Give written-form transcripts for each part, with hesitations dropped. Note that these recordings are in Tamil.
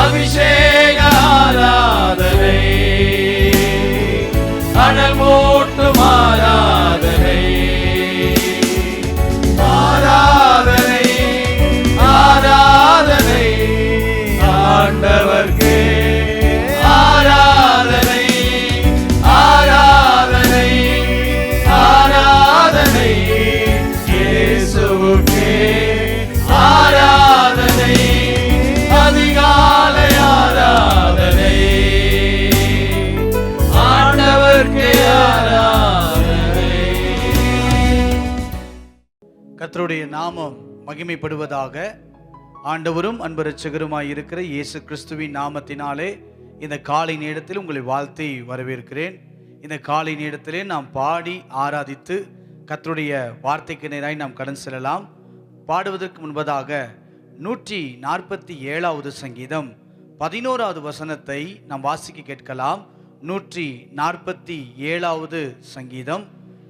அபிஷேக ஆராதனை, அனல் மூட்டும் ஆராதனை, ஆராதனை ஆராதனை ஆண்டவர்க்கே, ஆராதனை ஆராதனை ஆராதனை இயேசுவுக்கே, ஆராதனை அதிகாலை ஆராதனை ஆண்டவர்க்கே ஆராதனை. கர்த்தருடைய நாமம் மகிமைப்படுவதாக. ஆண்டவரும் அன்பு இரட்சகருமாய் இருக்கிற இயேசு கிறிஸ்துவின் நாமத்தினாலே இந்த காலை நேரத்தில் உங்களை வாழ்த்தி வரவேற்கிறேன். இந்த காலை நேரத்திலே நாம் பாடி ஆராதித்து கர்த்தருடைய வார்த்தைக்கு நேராய் நாம் கடன் செல்லலாம். பாடுவதற்கு முன்பதாக 147வது சங்கீதம் 11வது வசனத்தை நாம் வாசிக்க கேட்கலாம். 147வது சங்கீதம்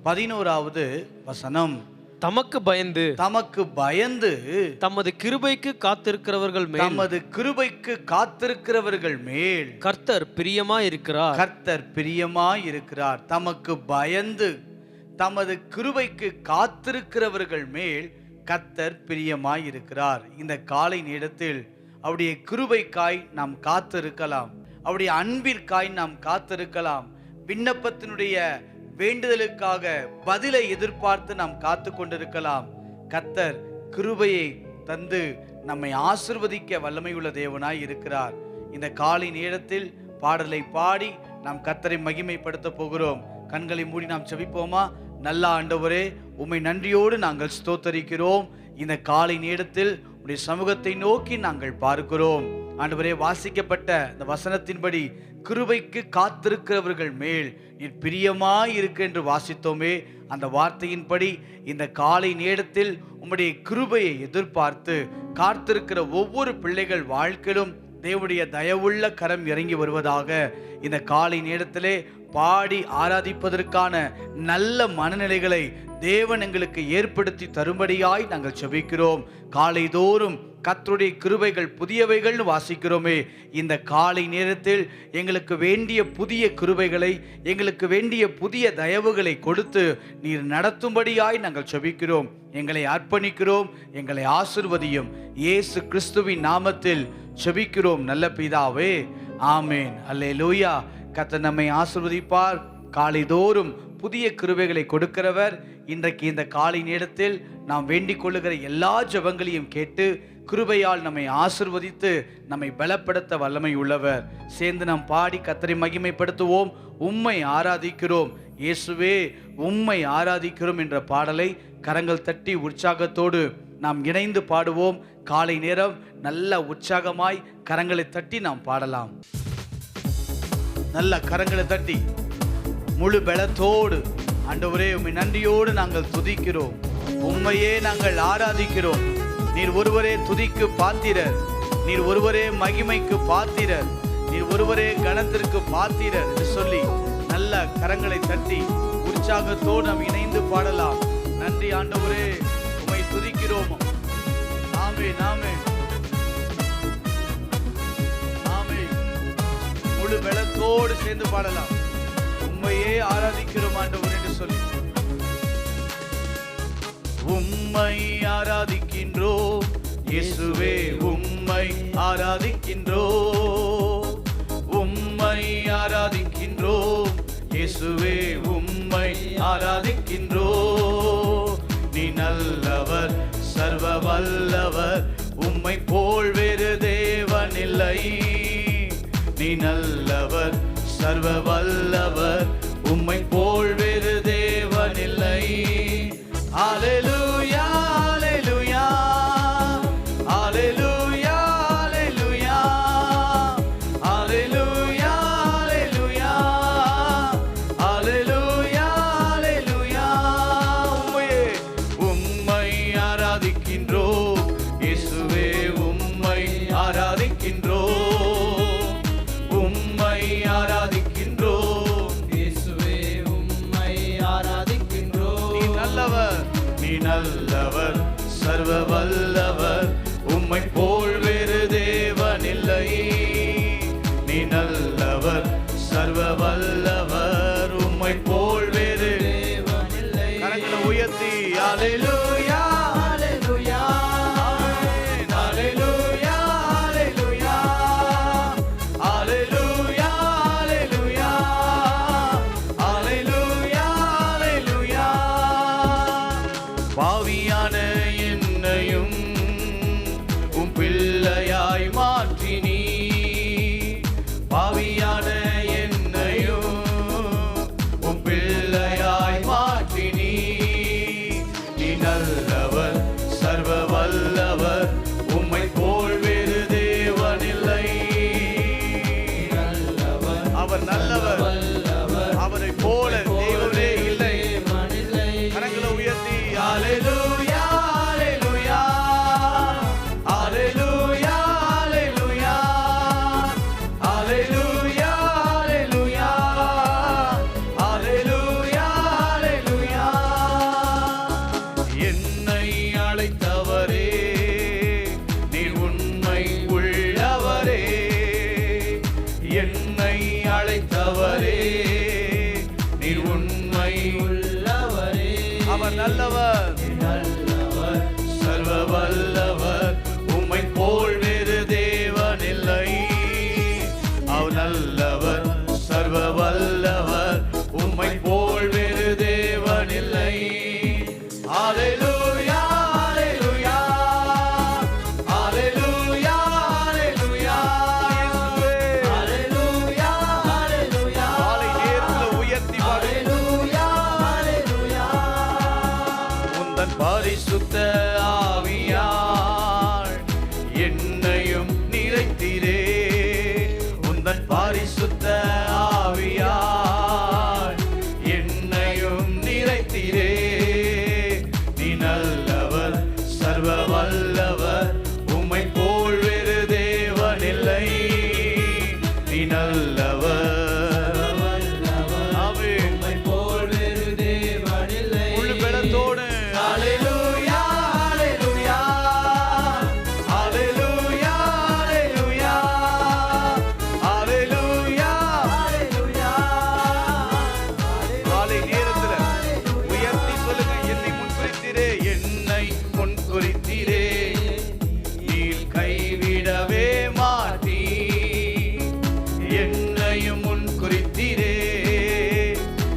11வது வசனம். தமக்கு பயந்து தமது கிருபைக்கு காத்திருக்கிறவர்கள் மேல் கர்த்தர் பிரியமாயிருக்கிறார். தமக்கு பயந்து தமது கிருபைக்கு காத்திருக்கிறவர்கள் மேல் கர்த்தர் பிரியமாயிருக்கிறார். இந்த காலை நேரத்தில் அவருடைய கிருபைக்காய் நாம் காத்திருக்கலாம், அவருடைய அன்பிற்காய் நாம் காத்திருக்கலாம், விண்ணப்பத்தினுடைய வேண்டுதலுக்காக பதிலை எதிர்பார்த்து நாம் காத்து கொண்டிருக்கலாம். கர்த்தர் கிருபையை தந்து நம்மை ஆசீர்வதிக்க வல்லமை உள்ள தேவனாய் இருக்கிறார். இந்த காலை நேரத்தில் பாடலை பாடி நாம் கர்த்தரை மகிமைப்படுத்த போகிறோம். கண்களை மூடி நாம் ஜெபிப்போமா? நல்ல ஆண்டவரே, உம்மை நன்றியோடு நாங்கள் ஸ்தோத்தரிக்கிறோம். இந்த காலை நேரத்தில் உடைய சமூகத்தை நோக்கி நாங்கள் பார்க்கிறோம். ஆண்டவரே, வாசிக்கப்பட்ட இந்த வசனத்தின்படி கிருபைக்கு காத்திருக்கிறவர்கள் மேல் நீர் பிரியமாய் இருக்கு என்று வாசித்தோமே. அந்த வார்த்தையின்படி இந்த காலை நேரத்தில் உம்முடைய கிருபையை எதிர்பார்த்து காத்திருக்கிற ஒவ்வொரு பிள்ளைகள் வாழ்க்கையிலும் தேவனுடைய தயவுள்ள கரம் இறங்கி வருவதாக. இந்த காலை நேரத்திலே பாடி ஆராதிப்பதற்கான நல்ல மனநிலைகளை தேவன் எங்களுக்கு ஏற்படுத்தி தரும்படியாய் நாங்கள் ஜெபிக்கிறோம். காலைதோறும் கர்த்தருடைய கிருபைகள் புதியவைகள்னு வாசிக்கிறோமே. இந்த காலை நேரத்தில் எங்களுக்கு வேண்டிய புதிய கிருபைகளை, எங்களுக்கு வேண்டிய புதிய தயவுகளை கொடுத்து நீர் நடத்தும்படியாய் நாங்கள் ஜெபிக்கிறோம். எங்களை அர்ப்பணிக்கிறோம், எங்களை ஆசீர்வதியும். இயேசு கிறிஸ்துவின் நாமத்தில் ஜெபிக்கிறோம் நல்ல பிதாவே, ஆமேன். அல்லேலூயா. கர்த்தர் நம்மை ஆசீர்வதிப்பார். காலைதோறும் புதிய கிருபைகளை கொடுக்கிறவர். இன்றைக்கு இந்த காலை நேரத்தில் நாம் வேண்டிக் கொள்ளுகிற எல்லா ஜெபங்களையும் கேட்டு கிருபையால் நம்மை ஆசீர்வதித்து நம்மை பலப்படுத்த வல்லமை உள்ளவர். சேர்ந்து நாம் பாடி கர்த்தரை மகிமைப்படுத்துவோம். உம்மை ஆராதிக்கிறோம் இயேசுவே, உம்மை ஆராதிக்கிறோம் என்ற பாடலை கரங்கள் தட்டி உற்சாகத்தோடு நாம் இணைந்து பாடுவோம். காலை நேரம் நல்ல உற்சாகமாய் கரங்களை தட்டி நாம் பாடலாம். நல்ல கரங்களை தட்டி முழு பலத்தோடு ஆண்டவரே, உம்மை நன்றியோடு நாங்கள் துதிக்கிறோம், உம்மையே நாங்கள் ஆராதிக்கிறோம். நீர் ஒருவரே துதிக்கு பாத்திரர், நீர் ஒருவரே மகிமைக்கு பாத்திரர், நீர் ஒருவரே கனத்திற்கு பாத்திரர் என்று சொல்லி நல்ல கரங்களை தட்டி உற்சாகத்தோடு நாம் இணைந்து பாடலாம். நன்றி ஆண்டவரே, உம்மை துதிக்கிறோம். ஆமென் ஆமென் ஆமென். முழு பலத்தோடு சேர்ந்து பாடலாம். உம்மையே ஆராதிக்கிறோம் ஆண்டவர் என்று சொல்லி உம்மை ஆராதிக்கின்றோம் இயேசுவே, உம்மை ஆராதிக்கின்றோம், உம்மை ஆராதிக்கின்றோம் இயேசுவே, உம்மை ஆராதிக்கின்றோம். நீ நல்லவர், சர்வ வல்லவர், உம்மை போல் வேறு தேவன் இல்லை. நீ நல்லவர், சர்வ வல்லவர், உம்மை போல் வேறு தேவன் இல்லை. ஹல்லேலூயா ஹல்லேலூயா ஹல்லேலூயா ஹல்லேலூயா ஹல்லேலூயா ஹல்லேலூயா ஹல்லேலூயா. உம்மை ஆராதிக்கின்றோம் இயேசுவே, உம்மை ஆராதிக்கின்றோம், உம்மை ஆராதிக்கின்றோம் இயேசுவே, உம்மை ஆராதிக்கின்றோம். நீ நல்லவர், நீ நல்லவர், சர்வ வல்லவர், உம்மை போல் வேறு தேவன் இல்லை. நல்லவர், சர்வ வல்லவர், உம்மை போல் வேறு தேவன் இல்லை. அவர் நல்லவர், சர்வ வல்லவர், உம்மை போல் வேறு தேவன் இல்லை. ஹalleluya, ஹalleluya, ஹalleluya, ஹalleluya, இயேசுவே, ஹalleluya, ஹalleluya. காலை நேரத்தில் உயர்த்தி ஹalleluya, ஹalleluya. உந்தன் பரிசுத்த ஆவியால் என்னையும் நிறைத்தீரே. உந்தன் பரிசுத்த ஆவியால் என்னையும் நிறைத்தீரே. நீ நல்லவர், சர்வ வல்லவர், உம்மை போல் வேறு தேவன் இல்லை. நீ நல்லவர், ஆமென், உம்மை போல் வேறு தேவன் இல்லை. முழு பலத்தோடு ஹalleluya, ஹalleluya, ஹalleluya, ஹalleluya, ஹalleluya, ஹalleluya. காலை நேரத்துல உயர்த்தி சொல்லுங்க, என்னை முன்குறித்தீரே, என்னை முன்குறித்தீரே, நீர் கைவிடவே மாட்டீ. என்னையும் முன்குறித்தீரே,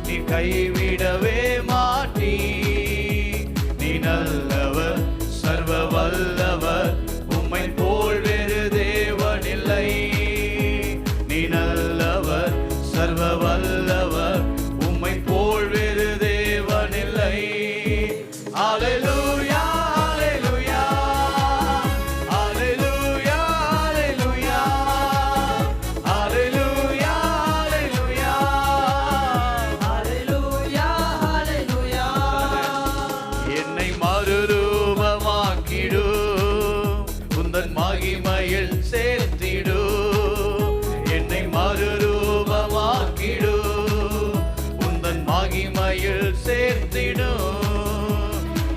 நீ கைவிடவே மாட்டீ. நீ நல்லவர், சர்வ வல்லவர், உம்மை போல் வேறு தேவன் இல்லை. நீ நல்லவர், சர்வ வல்லவர், உம்மை போல் வேறு தேவன் இல்லை. ஹalleluya, ஹalleluya, ஹalleluya, ஹalleluya, ஹalleluya, ஹalleluya, ஹalleluya, ஹalleluya. என்னை மறுரூபமாக்கிடு, உந்தன் மகிமையில் சேர்த்திடு. என்னை மறுரூபமாக்கிடு, உந்தன் மகிமையில் சேர்த்திடு.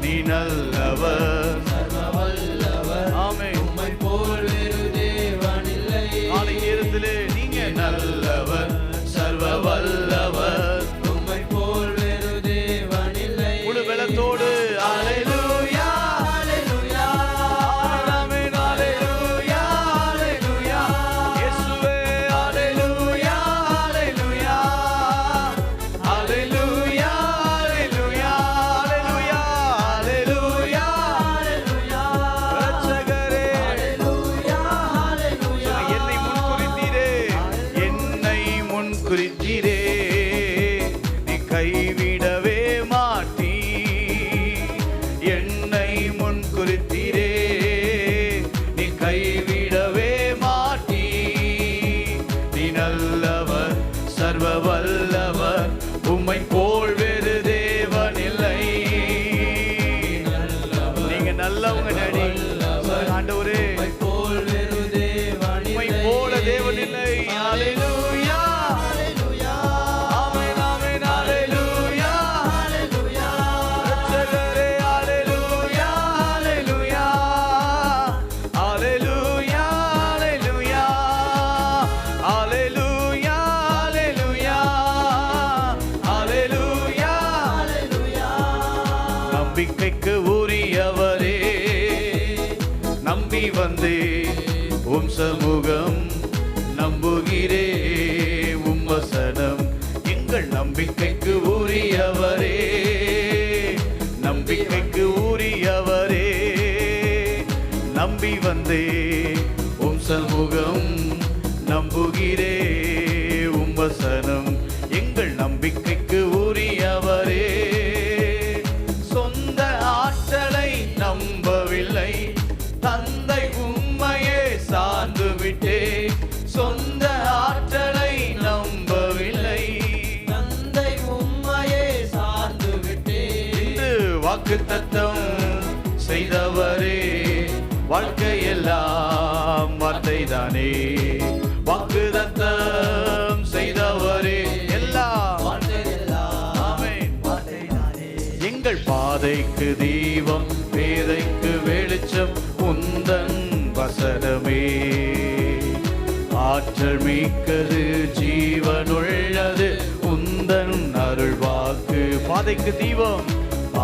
நீ நல்லவர், சர்வ வல்லவர், ஆமென், உம்மை போல் வேறு தேவன் இல்லை. காலை நேரத்திலே நீங்க நல்லவர், சர்வ வல்லவர், உம்மை போல் வேறு தேவன் இல்லை. முழு பலத்தோடு ஹalleluya, ஹalleluya, ஆமென், ஹalleluya, ஹalleluya, இயேசுவே, ஹalleluya, ஹalleluya, ஹalleluya, ஹalleluya, ஹalleluya, ஹalleluya, ஹalleluya. ரட்சகரே, ஹalleluya, ஹalleluya. என்னை முன்குறித்தீரே, என்னை முன்குறித்தீரே, நீ கைவிடவே மாட்டீ. என்னை முன்குறித்தீரே, நீ கைவிடவே மாட்டீ. நீ நல்லவர், சர்வ வல்லவர், உம்மை போல் வேறு தேவன் இல்லை. நீங்க நல்லவங்க டாடி. ஆண்டவரே, உம்மை போல் வேறு தேவன் இல்லை. உம்மை போல தேவன் இல்லை. ஹalleluya, ஹalleluya, ஆமென், ஆமென், ஹalleluya, ஹalleluya. ரட்சகரே, ஹalleluya, ஹalleluya, ஹalleluya, ஹalleluya, ஹalleluya, ஹalleluya, ஹalleluya, ஹalleluya. நம்பிக்கைக்கு உரியவரே, நம்பி வந்தே உம் சமூகம், நம்புகிறே உம் வசனம். எங்கள் நம்பிக்கைக்கு உரியவரே, நம்பிக்கைக்கு உரியவரே, நம்பி வந்தே உம் சமூகம், நம்புகிறே உம் வசனம். எங்கள் நம்பிக்கைக்கு உரியவரே. சொந்த ஆற்றலை நம்பவில்லை, தந்தை உம்மையே சார்ந்து விட்டே. சொந்த ஆற்றலை நம்பவில்லை, தந்தை உம்மையே சார்ந்து விட்டே. இன்று வாக்குத்தத்தம் செய்தவரே, வாழ்க்கையெல்லாம் வார்த்தைதானே. வாக்குத்தத்தம் செய்தவரே, எல்லாம் ஆமென், வார்த்தைதானே. எங்கள் பாதைக்கு தீபம், பேதைக்கு வெளிச்சம், உந்தன் வசனமே. ஆற்றல் மிக்கது, ஜீவனுள்ளது, உந்தன் அருள் வாக்கு. பாதைக்கு தீபம்,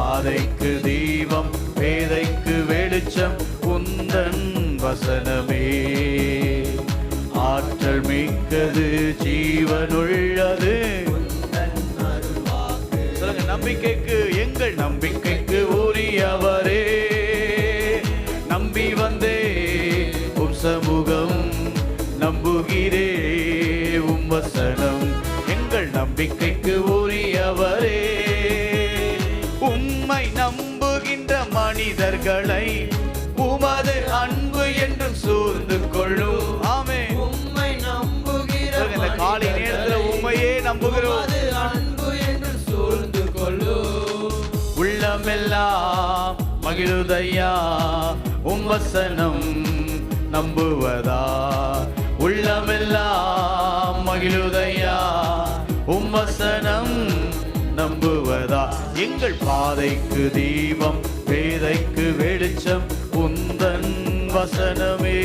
பாதைக்கு தீபம் பேதைக்கு வெளிச்சம் உந்தன் வசனமே. ஆற்றல் மிக்கது ஜீவனுள்ளது சொல்லுங்க. நம்பிக்கைக்கு எங்கள் நம்பிக்கைக்கு உரியவரே, நம்பி வந்தே உம் சமூகம், நம்புகிறே உம் வசனம். எங்கள் நம்பிக்கைக்கு உரியவரே, உம்மை நம்புகின்ற மனிதர்களை உமது அன்பு என்றும் சூழ்ந்து கொள்ளும். ஆமே, உம்மை நம்புகிற இந்த காலை நேரத்தில் உண்மையே நம்புகிறோம். அன்பு என்று சூழ்ந்து கொள்ளும். உள்ளமெல்லாம் மகிழுதையா உம் வசனம் நம்புவதா. உள்ளமெல்லாம் மகிழுதையா உம் வசனம் நம்புவதா. எங்கள் பாதைக்கு தீபம் பேதைக்கு வெளிச்சம் உந்தன் வசனமே.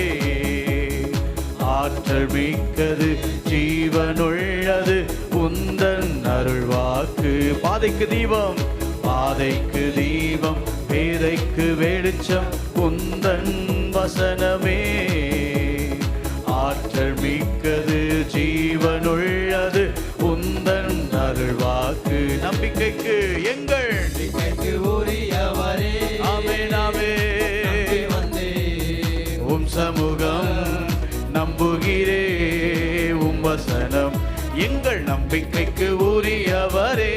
ஆற்றல் மிக்கது ஜீவனுள்ளது உந்தன் அருள்வாக்கு. பாதைக்கு தீபம், பாதைக்கு தீபம் பேதைக்கு வெளிச்சம் உந்தன் வசனமே. ஆற்றல் மிக்கது ஜீவனுள்ளது உந்தன் அருள்வாக்கு. நம்பிக்கைக்கு எங்கள் நம்பிக்கைக்கு உரியவரே, ஆமென் ஆமென். வந்தே உம் சமூகம், நம்புகிறே உம் வசனம். எங்கள் நம்பிக்கைக்கு உரியவரே,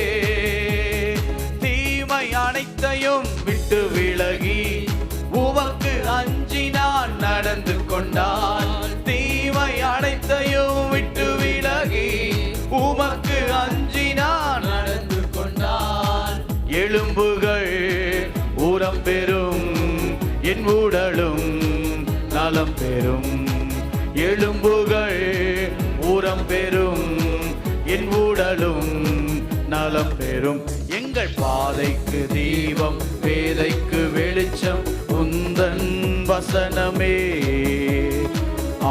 தீமை அனைத்தையும் விட்டு விலகி உமக்கு அஞ்சி நான் நடந்து கொண்டான். தீமை அனைத்தையும் விட்டு விலகி உமக்கு அஞ்சி நான் நடந்து கொண்டான். எலும்புகள் ஊரம் பெறும், என் உடலும் நலம் பெறும். எலும்புகள் ஊரம் பெறும், என் உடலும் நலம் பெறும். எங்கள் பாதைக்கு தீபம் பேதைக்கு வெளிச்சம் உந்தன் வசனமே.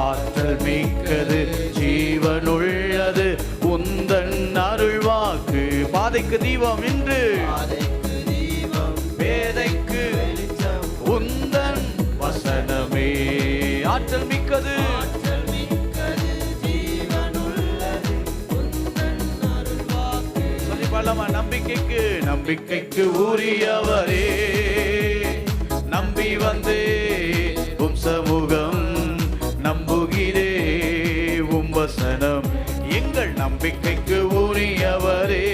ஆற்றல் மிக்கது ஜீவனுள்ளது உந்தன் அருள்வாக்கு. பாதைக்கு தீபம் இன்று பாதைக்கு தீபம் பேதைக்கு வெளிச்சம் உந்தன் வசனமே. ஆற்றல் மிக்கது ஆற்றல் மிக்கது ஜீவனுள்ளது உந்தன் அருள்வாக்கு. சொல்லி பாடலாமா? நம்பிக்கைக்கு நம்பிக்கைக்கு உரியவரே, நம்பி வந்தே உம் சமூகம், நம்புகிறே உம் வசனம். எங்கள் நம்பிக்கைக்கு உரியவரே,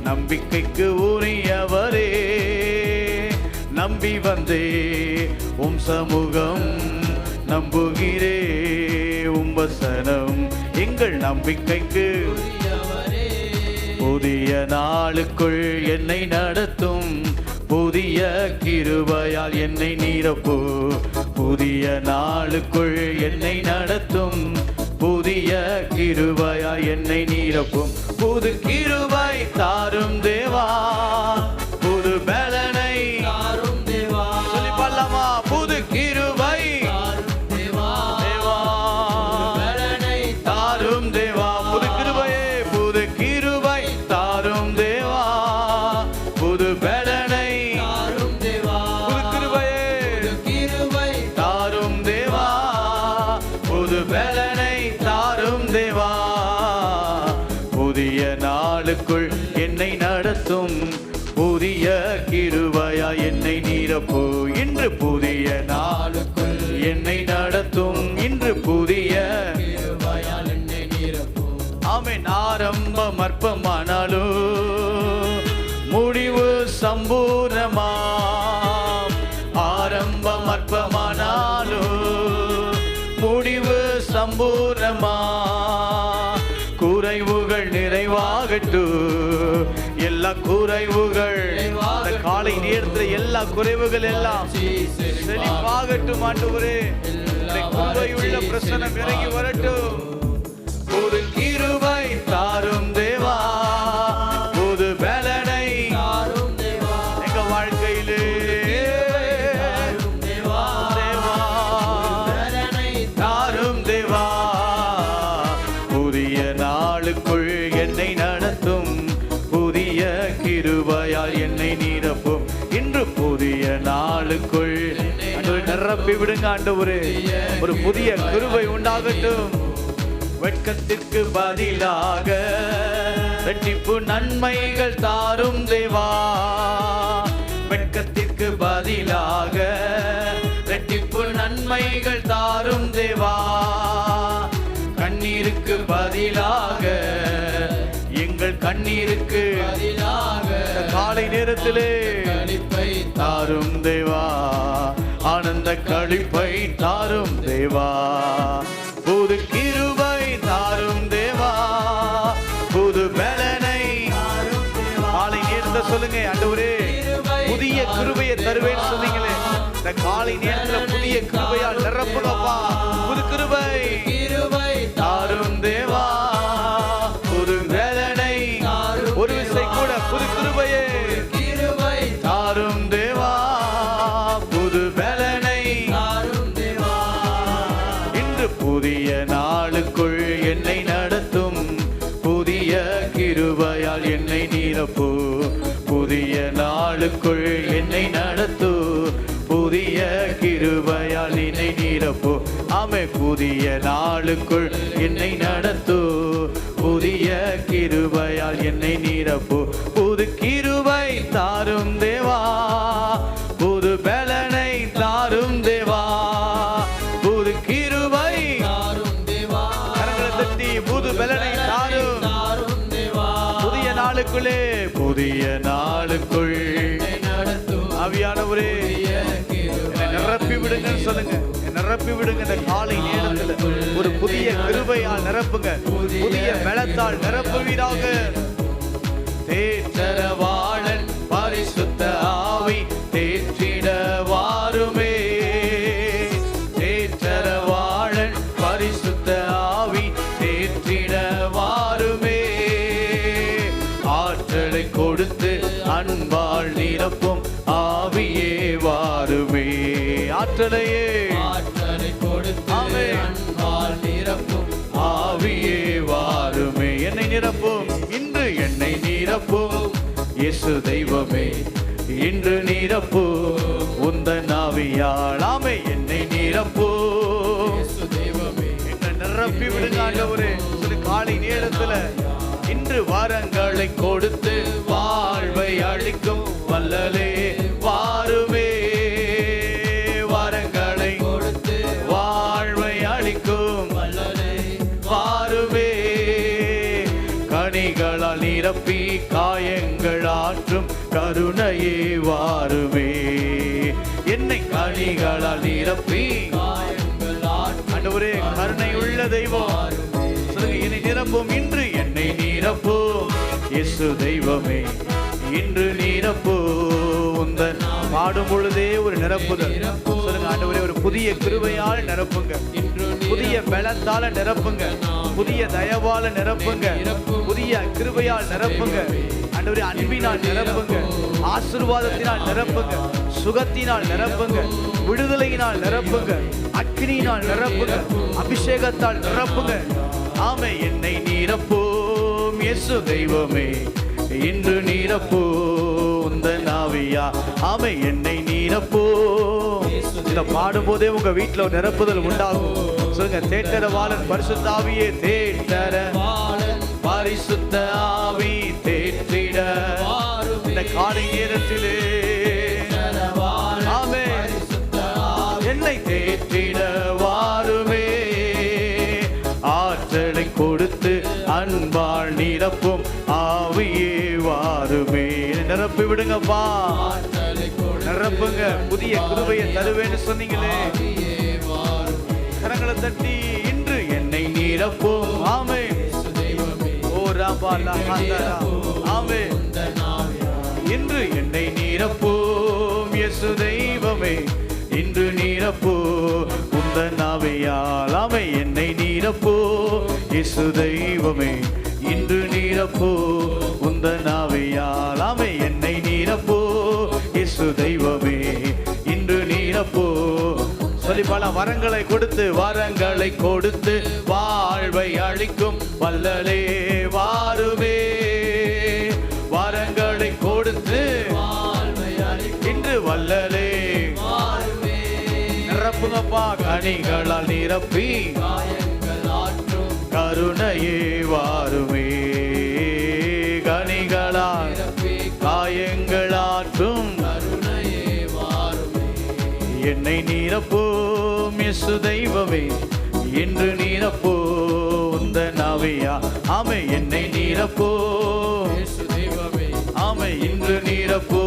நம்பிக்கைக்கு உரியவரே, நம்பி வந்தே உம் சமூகம், நம்புகிறே உம் வசனம். எங்கள் நம்பிக்கைக்கு உரியவரே, புதிய நாளுக்குள் என்னை நடத்தும், புதிய கிருபையால் என்னை நிரப்பு. புதிய நாளுக்குள் என்னை நடத்தும், புதிய கிருபையால் என்னை நிரப்பும். புது கிருபை தாரும் தேவா, புது பலனை தாரும் தேவா. சொல்லி பாடலாமா? புது கிருபை தாரும் தேவா. தேவா, பலனை தாரும் தேவா. புது கிருபையே, புது கிருபை தாரும் தேவா, புது பலனை தாரும் தேவா. புது கிருபையே கிருபை தாரும் தேவா, புது பலனை தாரும் தேவா. புதிய நாளுக்குள் என்னை நடத்தும், புதிய கிருபையா என்னை நிரப்பு. இன்று புதிய நாளுக்குள் என்னை நடத்தும், இன்று புதிய கிருபையால் என்னை நிரப்பும். ஆமென். ஆரம்பம் அற்பமானாலும் முடிவு சம்பூர்ணமா. ஆரம்பம் அற்பமானாலும் முடிவு சம்பூர்ணமா. குறைவுகள் நிறைவாகட்டும், எல்லா குறைவுகள் இந்த காலை நேரத்தில் எல்லா குறைவுகள் எல்லாம் செழிப்பாகட்டும். ஆண்டவரே, கிருபையுள்ள பிரசன்னம் இறங்கி வரட்டும். புது கிருபை தாரும் தேவா, புது பலனை தாரும் தேவா. எங்க வாழ்க்கையிலே தாரும் தேவா. தேவா பலனை தாரும் தேவா. புதிய நாளுக்குள் என்னை நடத்தும், புதிய கிருபையால் என்னை விடுங்க ஆண்டவரே. ஒரு புதிய கிருபை உண்டாகட்டும். வெட்கத்திற்கு பதிலாக இரட்டிப்பு நன்மைகள் தாரும் தேவா. வெட்கத்திற்கு பதிலாக இரட்டிப்பு நன்மைகள் தாரும் தேவா. கண்ணீருக்கு பதிலாக எங்கள் கண்ணீருக்கு பதிலாக காலை நேரத்திலே களிப்பை தாரும் தேவா. ஆனந்த களிப்பை தாரும் தேவா. புது கிருபை தாரும் தேவா. புது பலனை காலை நேரத்தை சொல்லுங்க ஆண்டவரே. புதிய கிருபையை தருவேன்னு சொன்னீங்களே, இந்த காலை நேரத்துல புதிய கிருபையால் நிரப்புங்கப்பா. புது கிருபை தாரும் தேவா. புது வேதனை ஒரு விசை கூட புது கிருபையே தாரும் தேவா. புது வேதனை இன்று புதிய நாளுக்குள் என்னை நடத்தும். புதிய கிருபையால் என்னை நிரப்பு. புதிய நாளுக்குள் என்னை நடத்து. புதிய கிருபையால் என்னை நிரப்பு. ஆமே, புதிய நாளுக்குள் என்னை நடத்து. புதிய கிருபையால் என்னை நிரப்பு. புது கிருபை தாரும் தேவா. புது பலனை தாரும் தேவா. புது கிருபை கரங்களை தட்டி புது பலனை தாரும். புதிய நாளுக்குள்ளே புதிய நாளுக்குள் ஆவியானவரே நிரப்பி விடுங்கன்னு சொல்லுங்க. நிரப்பி விடுங்க. இந்த காலை நேரத்துல ஒரு புதிய கிருபையால் நிரப்புங்க. புதிய பலத்தால் நிரப்புவீராக. தேற்றரவாளன் பரிசுத்த ஆவி தேற்றிட வாருமே. தேற்றரவாளன் பரிசுத்த ஆவி தேற்றிட வாருமே. ஆற்றலை கொடுத்து அன்பால் நிரப்பும் ஆவியே வாருமே. ஆற்றலையே கொடுத்து அன்பால் நிரப்பும் ஆவியே வாருமே. என்னை நிரப்பும். இன்று என்னை நிரப்பும். இயேசு தெய்வமே இன்று நிரப்பும். உந்தன் ஆவியால் ஆமே என்னை நிரப்பும். என்னை நிரப்பி விடுங்க ஆண்டவரே. சொல்லு காலை நேரத்துல இன்று வரங்களை கொடுத்து வாழ்வை அளிக்கும் வல்லலே வாருமே. வரங்களை கொடுத்து வாழ்வை அளிக்கும் வல்லலே வாருமே. கனிகளால் நிரப்பி காயங்கள் ஆற்றும் கருணையே வாருமே. என்னை கனிகளால் நிரப்பி ஆண்டவரே கருணை உள்ள தெய்வம் என்னை நிரப்பும். இன்று என்னை நிரப்பும். இயேசு தெய்வமே இன்று நிரப்பு. உந்தன் பாடும் பொழுதே ஒரு நிரப்புதல் சொல்லுங்க ஆண்டவரே. ஒரு புதிய கிருபையால் நிரப்புங்க. புதிய பலத்தால நிரப்புங்க. புதிய தயவால நிரப்புங்க. புதிய கிருபையால் நிரப்புங்க ஆண்டவரே. அன்பினால் நிரப்புங்க. ஆசீர்வாதத்தினால் நிரப்புங்க. சுகத்தினால் நிரப்புங்க. விடுதலையினால் நிரப்புங்க. அக்கினியினால் நிரப்புங்க. அபிஷேகத்தால் நிரப்புங்க. ஆமே என்னை நிரப்பும். இயேசு தெய்வமே இன்று நிரப்பும். உந்தன் ஆவியா ஆமே என்னை நிரப்பும். இத பாடும் போதே உங்க வீட்டுல ஒரு நிரப்புதல் உண்டாகும். சொல்லுங்க. தேற்றரவாளன் பரிசுத்த ஆவியே தேற்றரவாளன் பரிசுத்த ஆவி தேற்றிட இந்த காலை நேரத்திலே ஆமே என்னை தேற்றிட வாருமே. ஆற்றலை கொடுத்து அன்பால் நிரப்பும் ஆவியே வாருமே. நிரப்பி விடுங்கப்பா. நிரப்புங்க. புதிய கிருபையை தருவேன்னு சொன்னீங்களே. கரங்களை தட்டி இன்று என்னை நிரப்பும். ஆமே. ஓ ராபா லஹாந்தரா. ஆமே. இன்று என்னை நிரப்பும். இயேசு தெய்வமே இன்று நிரப்பு. உந்தன் ஆவியால் ஆமே என்னை நிரப்பு. இயேசு தெய்வமே இன்று நிரப்பு. உந்தன் ஆவியால் ஆமே என்னை நிரப்பு. இயேசு தெய்வமே இன்று நிரப்பு. சொல்லி பல வரங்களை கொடுத்து வரங்களை கொடுத்து வாழ்வை அளிக்கும் வல்லலே வாருமே. வரங்களை கொடுத்து இன்று வல்லலே நிரப்புங்க அப்பா கனிகளால் நிரப்பி காயங்கள் ஆற்றும் கருணையே வாருமே. கனிகளால் நிரப்பி காயங்களாற்றும் கருணையே வாருமே. என்னை நிரப்பும் இயேசு தெய்வமே, இன்று நிரப்போ உந்தன் ஆவியா. ஆமே என்னை நிரப்போ இயேசு தெய்வமே ஆமே இன்று நிரப்போ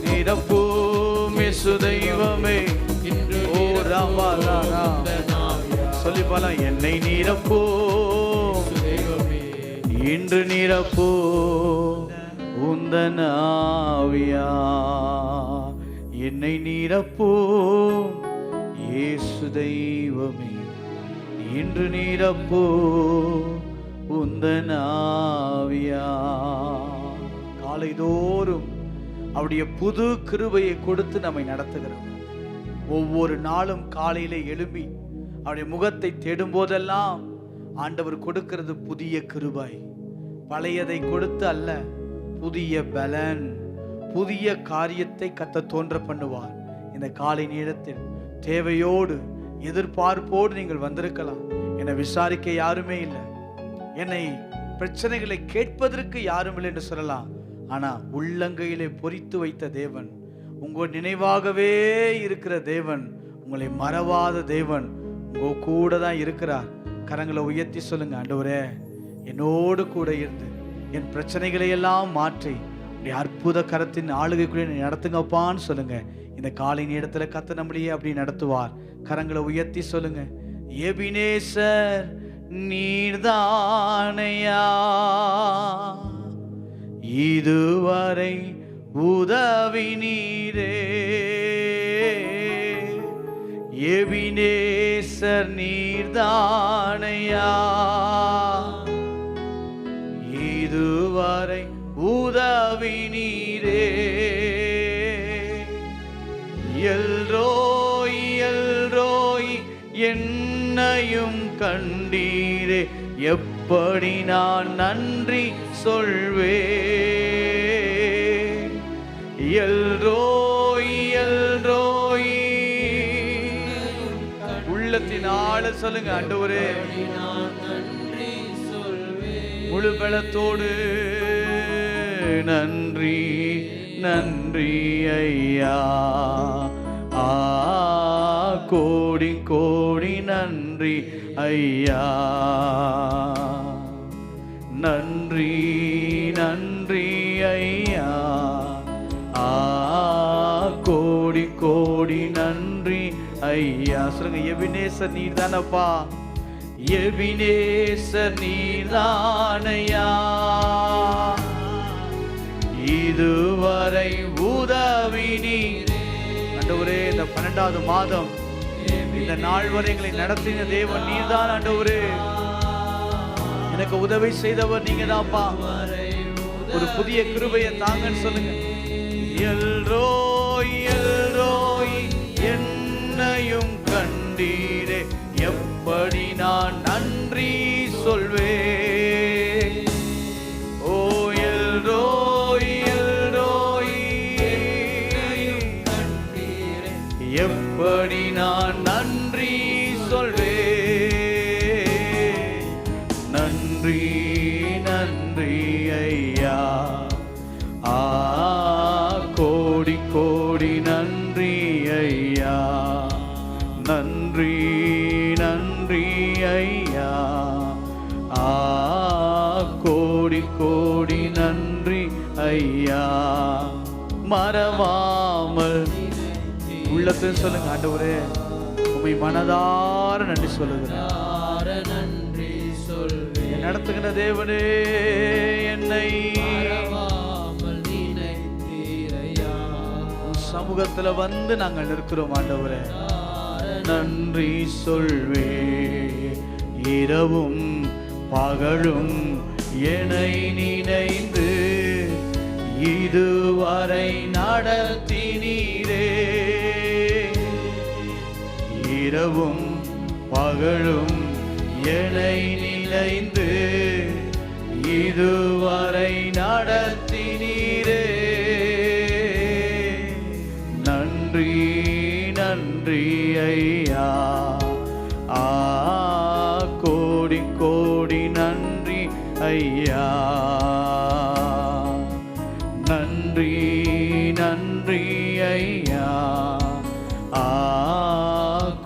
நிரப்பும் இயேசு தெய்வமே. இன்று ஓ ராமா ராமா நாவியா சொல்லி போலாம். என்னை நிரப்போ தெய்வமே இன்று நிரப்போ உந்தன் ஆவியா. என்னை நிரப்போ இயேசு தெய்வமே, இன்று நிரப்போ உந்தன் ஆவியா. காலைதோறும் அவருடைய புது கிருபையை கொடுத்து நம்மை நடத்துகிறவர். ஒவ்வொரு நாளும் காலையில எழும்பி அவருடைய முகத்தை தேடும் போதெல்லாம் ஆண்டவர் கொடுக்கிறது புதிய கிருபை. பழையதை கொடுத்து அல்ல, புதிய பலன், புதிய காரியத்தை கத்த தோன்ற பண்ணுவார். இந்த காலை நேரத்தில் தேவையோடு எதிர்பார்ப்போடு நீங்கள் வந்திருக்கலாம். என்னை விசாரிக்க யாருமே இல்லை, என்னை பிரச்சனைகளை கேட்பதற்கு யாரும் இல்லை என்று சொல்லலாம். ஆனா உள்ளங்கையிலே பொறித்து வைத்த தேவன், உங்கள் நினைவாகவே இருக்கிற தேவன், உங்களை மறவாத தேவன் உங்க கூட தான் இருக்கிறார். கரங்களை உயர்த்தி சொல்லுங்க, ஆண்டவரே என்னோடு கூட இருந்து என் பிரச்சனைகளை எல்லாம் மாற்றி உடைய அற்புத கரத்தின் ஆளுகைக்குள்ளே நடத்துங்கப்பான்னு சொல்லுங்க. இந்த காலை நேரத்துல கத்த நம்மளையே அப்படி நடத்துவார். கரங்களை உயர்த்தி சொல்லுங்க, எபினேசர் நீர்தானையா இதுவரை உதவி நீரே. எபினேசர் நீர்தானையா இதுவரை உதவி நீரே. எல்ரோய் எல்ரோய் என்னையும் கண்டீரே, எப்படி நான் நன்றி சொல்வே. எல்ரோய் எல்ரோய் உள்ளத்தின் ஆழ சொல்லுங்க, ஆண்டவரே நான் நன்றி சொல்வேன். முழு பலத்தோடு நன்றி நன்றி ஐயா. கோடி கோடி நன்றி ஐயா. நன்றி நன்றி ஐயா. கோடி கோடி நன்றி ஐயா. சொல்லுங்க, எபினேசர் நீர் தானப்பா, எபினேசர் நீர்தானையா இதுவரை உதவி நீரே. ஆண்டவரே, இந்த 12வது மாதம் இந்த நாள் வரை எங்களை நடத்தின தேவன் நீர்தான். ஆண்டவரே, எனக்கு உதவி செய்தவர் நீங்க தான்ப்பா. ஒரு புதிய கிருபையை தாங்கன்னு சொல்லுங்க. எல்ரோய் எல்ரோய் என்னையும் கண்டீரே, எப்படி நான் நன்றி சொல்வேன். ஓ எல்ரோய் எல்ரோய் எப்படி நான் நன்றி சொல்வேன். நன்றி நன்றி ஐயா. கோடி கோடி நன்றி ஐயா. நன்றி நன்றி ஐயா. கோடி கோடி நன்றி ஐயா. மறவாமல் உள்ளத்தில் சொல்லுங்க, ஆண்டவரே உம்மை மனதார நன்றி சொல்லுகிறேன். நன்றி சொல்வேன். நடத்துகிற தேவனே, என்னை நினைத்தீரையா. சமூகத்துல வந்து நாங்கள் நிற்கிறோம் ஆண்டவரே. நன்றி சொல்வே. இரவும் பகலும் என்னை நினைந்து இதுவரை நடத்தினீரே. இரவும் பகலும் என்னை நினைந்து இதுவரை நடத்தினீரே. நன்றி ஐயா. கோடி கோடி நன்றி ஐயா. நன்றி நன்றி ஐயா.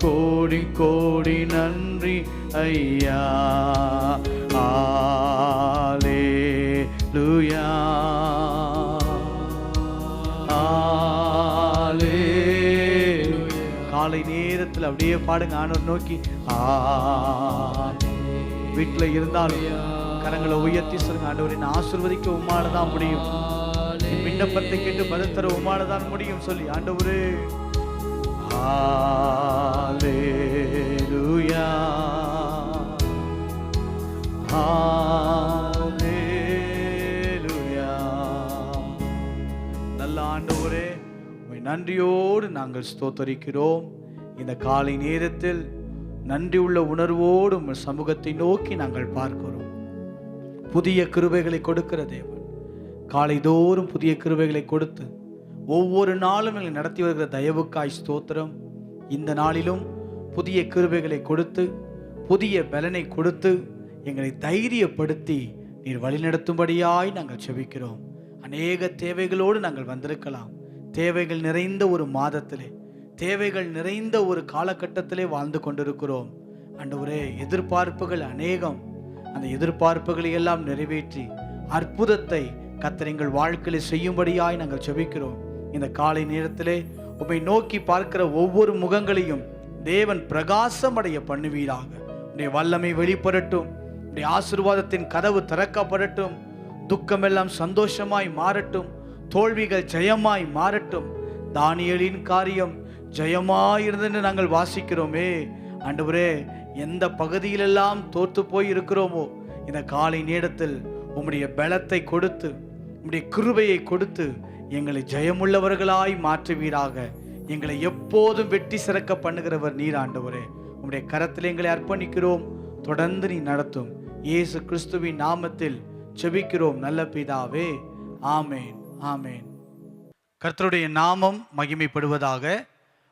கோடி கோடி நன்றி ஐயா. அல்லேலூயா. காலை நேரத்தில் அப்படியே பாடுங்க ஆண்டவர் நோக்கி. வீட்டில் இருந்தாலும் கரங்களை உயர்த்தி சொல்லுங்க, ஆண்டவரை நான் ஆசீர்வதிக்க உம்மால தான் முடியும், விண்ணப்பத்தை கேட்டு பதில் தர உம்மால தான் முடியும் சொல்லி ஆண்டவரே. ஹல்லேலூயா. ஹல்லேலூயா. நல்ல ஆண்டவரே, உம்மை நன்றியோடு நாங்கள் ஸ்தோத்தரிக்கிறோம். இந்த காலை நேரத்தில் நன்றி உள்ள உணர்வோடு உங்கள் சமூகத்தை நோக்கி நாங்கள் பார்க்கிறோம். புதிய கிருபைகளை கொடுக்கிற தேவன், காலைதோறும் புதிய கிருபைகளை கொடுத்து ஒவ்வொரு நாளும் எங்களை நடத்தி வருகிற தயவுக்காய் ஸ்தோத்திரம். இந்த நாளிலும் புதிய கிருபைகளை கொடுத்து புதிய பலனை கொடுத்து எங்களை தைரியப்படுத்தி நீர் வழிநடத்தும்படியாய் நாங்கள் செபிக்கிறோம். அநேக தேவைகளோடு நாங்கள் வந்திருக்கலாம். தேவைகள் நிறைந்த ஒரு மாதத்திலே, தேவைகள் நிறைந்த ஒரு காலகட்டத்திலே வாழ்ந்து கொண்டிருக்கிறோம். ஆண்டவரே, எதிர்பார்ப்புகள் அநேகம். அந்த எதிர்பார்ப்புகளை எல்லாம் நிறைவேற்றி அற்புதத்தை கர்த்தர் எங்கள் வாழ்க்கையில செய்யும்படியாய் நாங்கள் செபிக்கிறோம். இந்த காலை நேரத்திலே உம்மை நோக்கி பார்க்கிற ஒவ்வொரு முகங்களையும் தேவன் பிரகாசமடைய பண்ணுவீராக. உடைய வல்லமை வெளிப்படட்டும், உடைய ஆசீர்வாதத்தின் கதவு திறக்கப்படட்டும், துக்கமெல்லாம் சந்தோஷமாய் மாறட்டும், தோல்விகள் ஜெயமாய் மாறட்டும். தானியேலின் காரியம் ஜெயமாயிருந்தென்று நாங்கள் வாசிக்கிறோமே. ஆண்டவரே, எந்த பகுதியிலெல்லாம் தோற்று போய் இருக்கிறோமோ இந்த காலை நேரத்தில் உம்முடைய பலத்தை கொடுத்து உம்முடைய கிருபையை கொடுத்து எங்களை ஜெயமுள்ளவர்களாய் மாற்றுவீராக. எங்களை எப்போதும் வெற்றி சிறக்க பண்ணுகிறவர் நீர் ஆண்டவரே. உம்முடைய கரத்தில் எங்களை அர்ப்பணிக்கிறோம். தொடர்ந்து நீ நடத்தும். இயேசு கிறிஸ்துவின் நாமத்தில் செபிக்கிறோம் நல்ல பிதாவே. ஆமேன், ஆமேன். கர்த்தருடைய நாமம் மகிமைப்படுவதாக.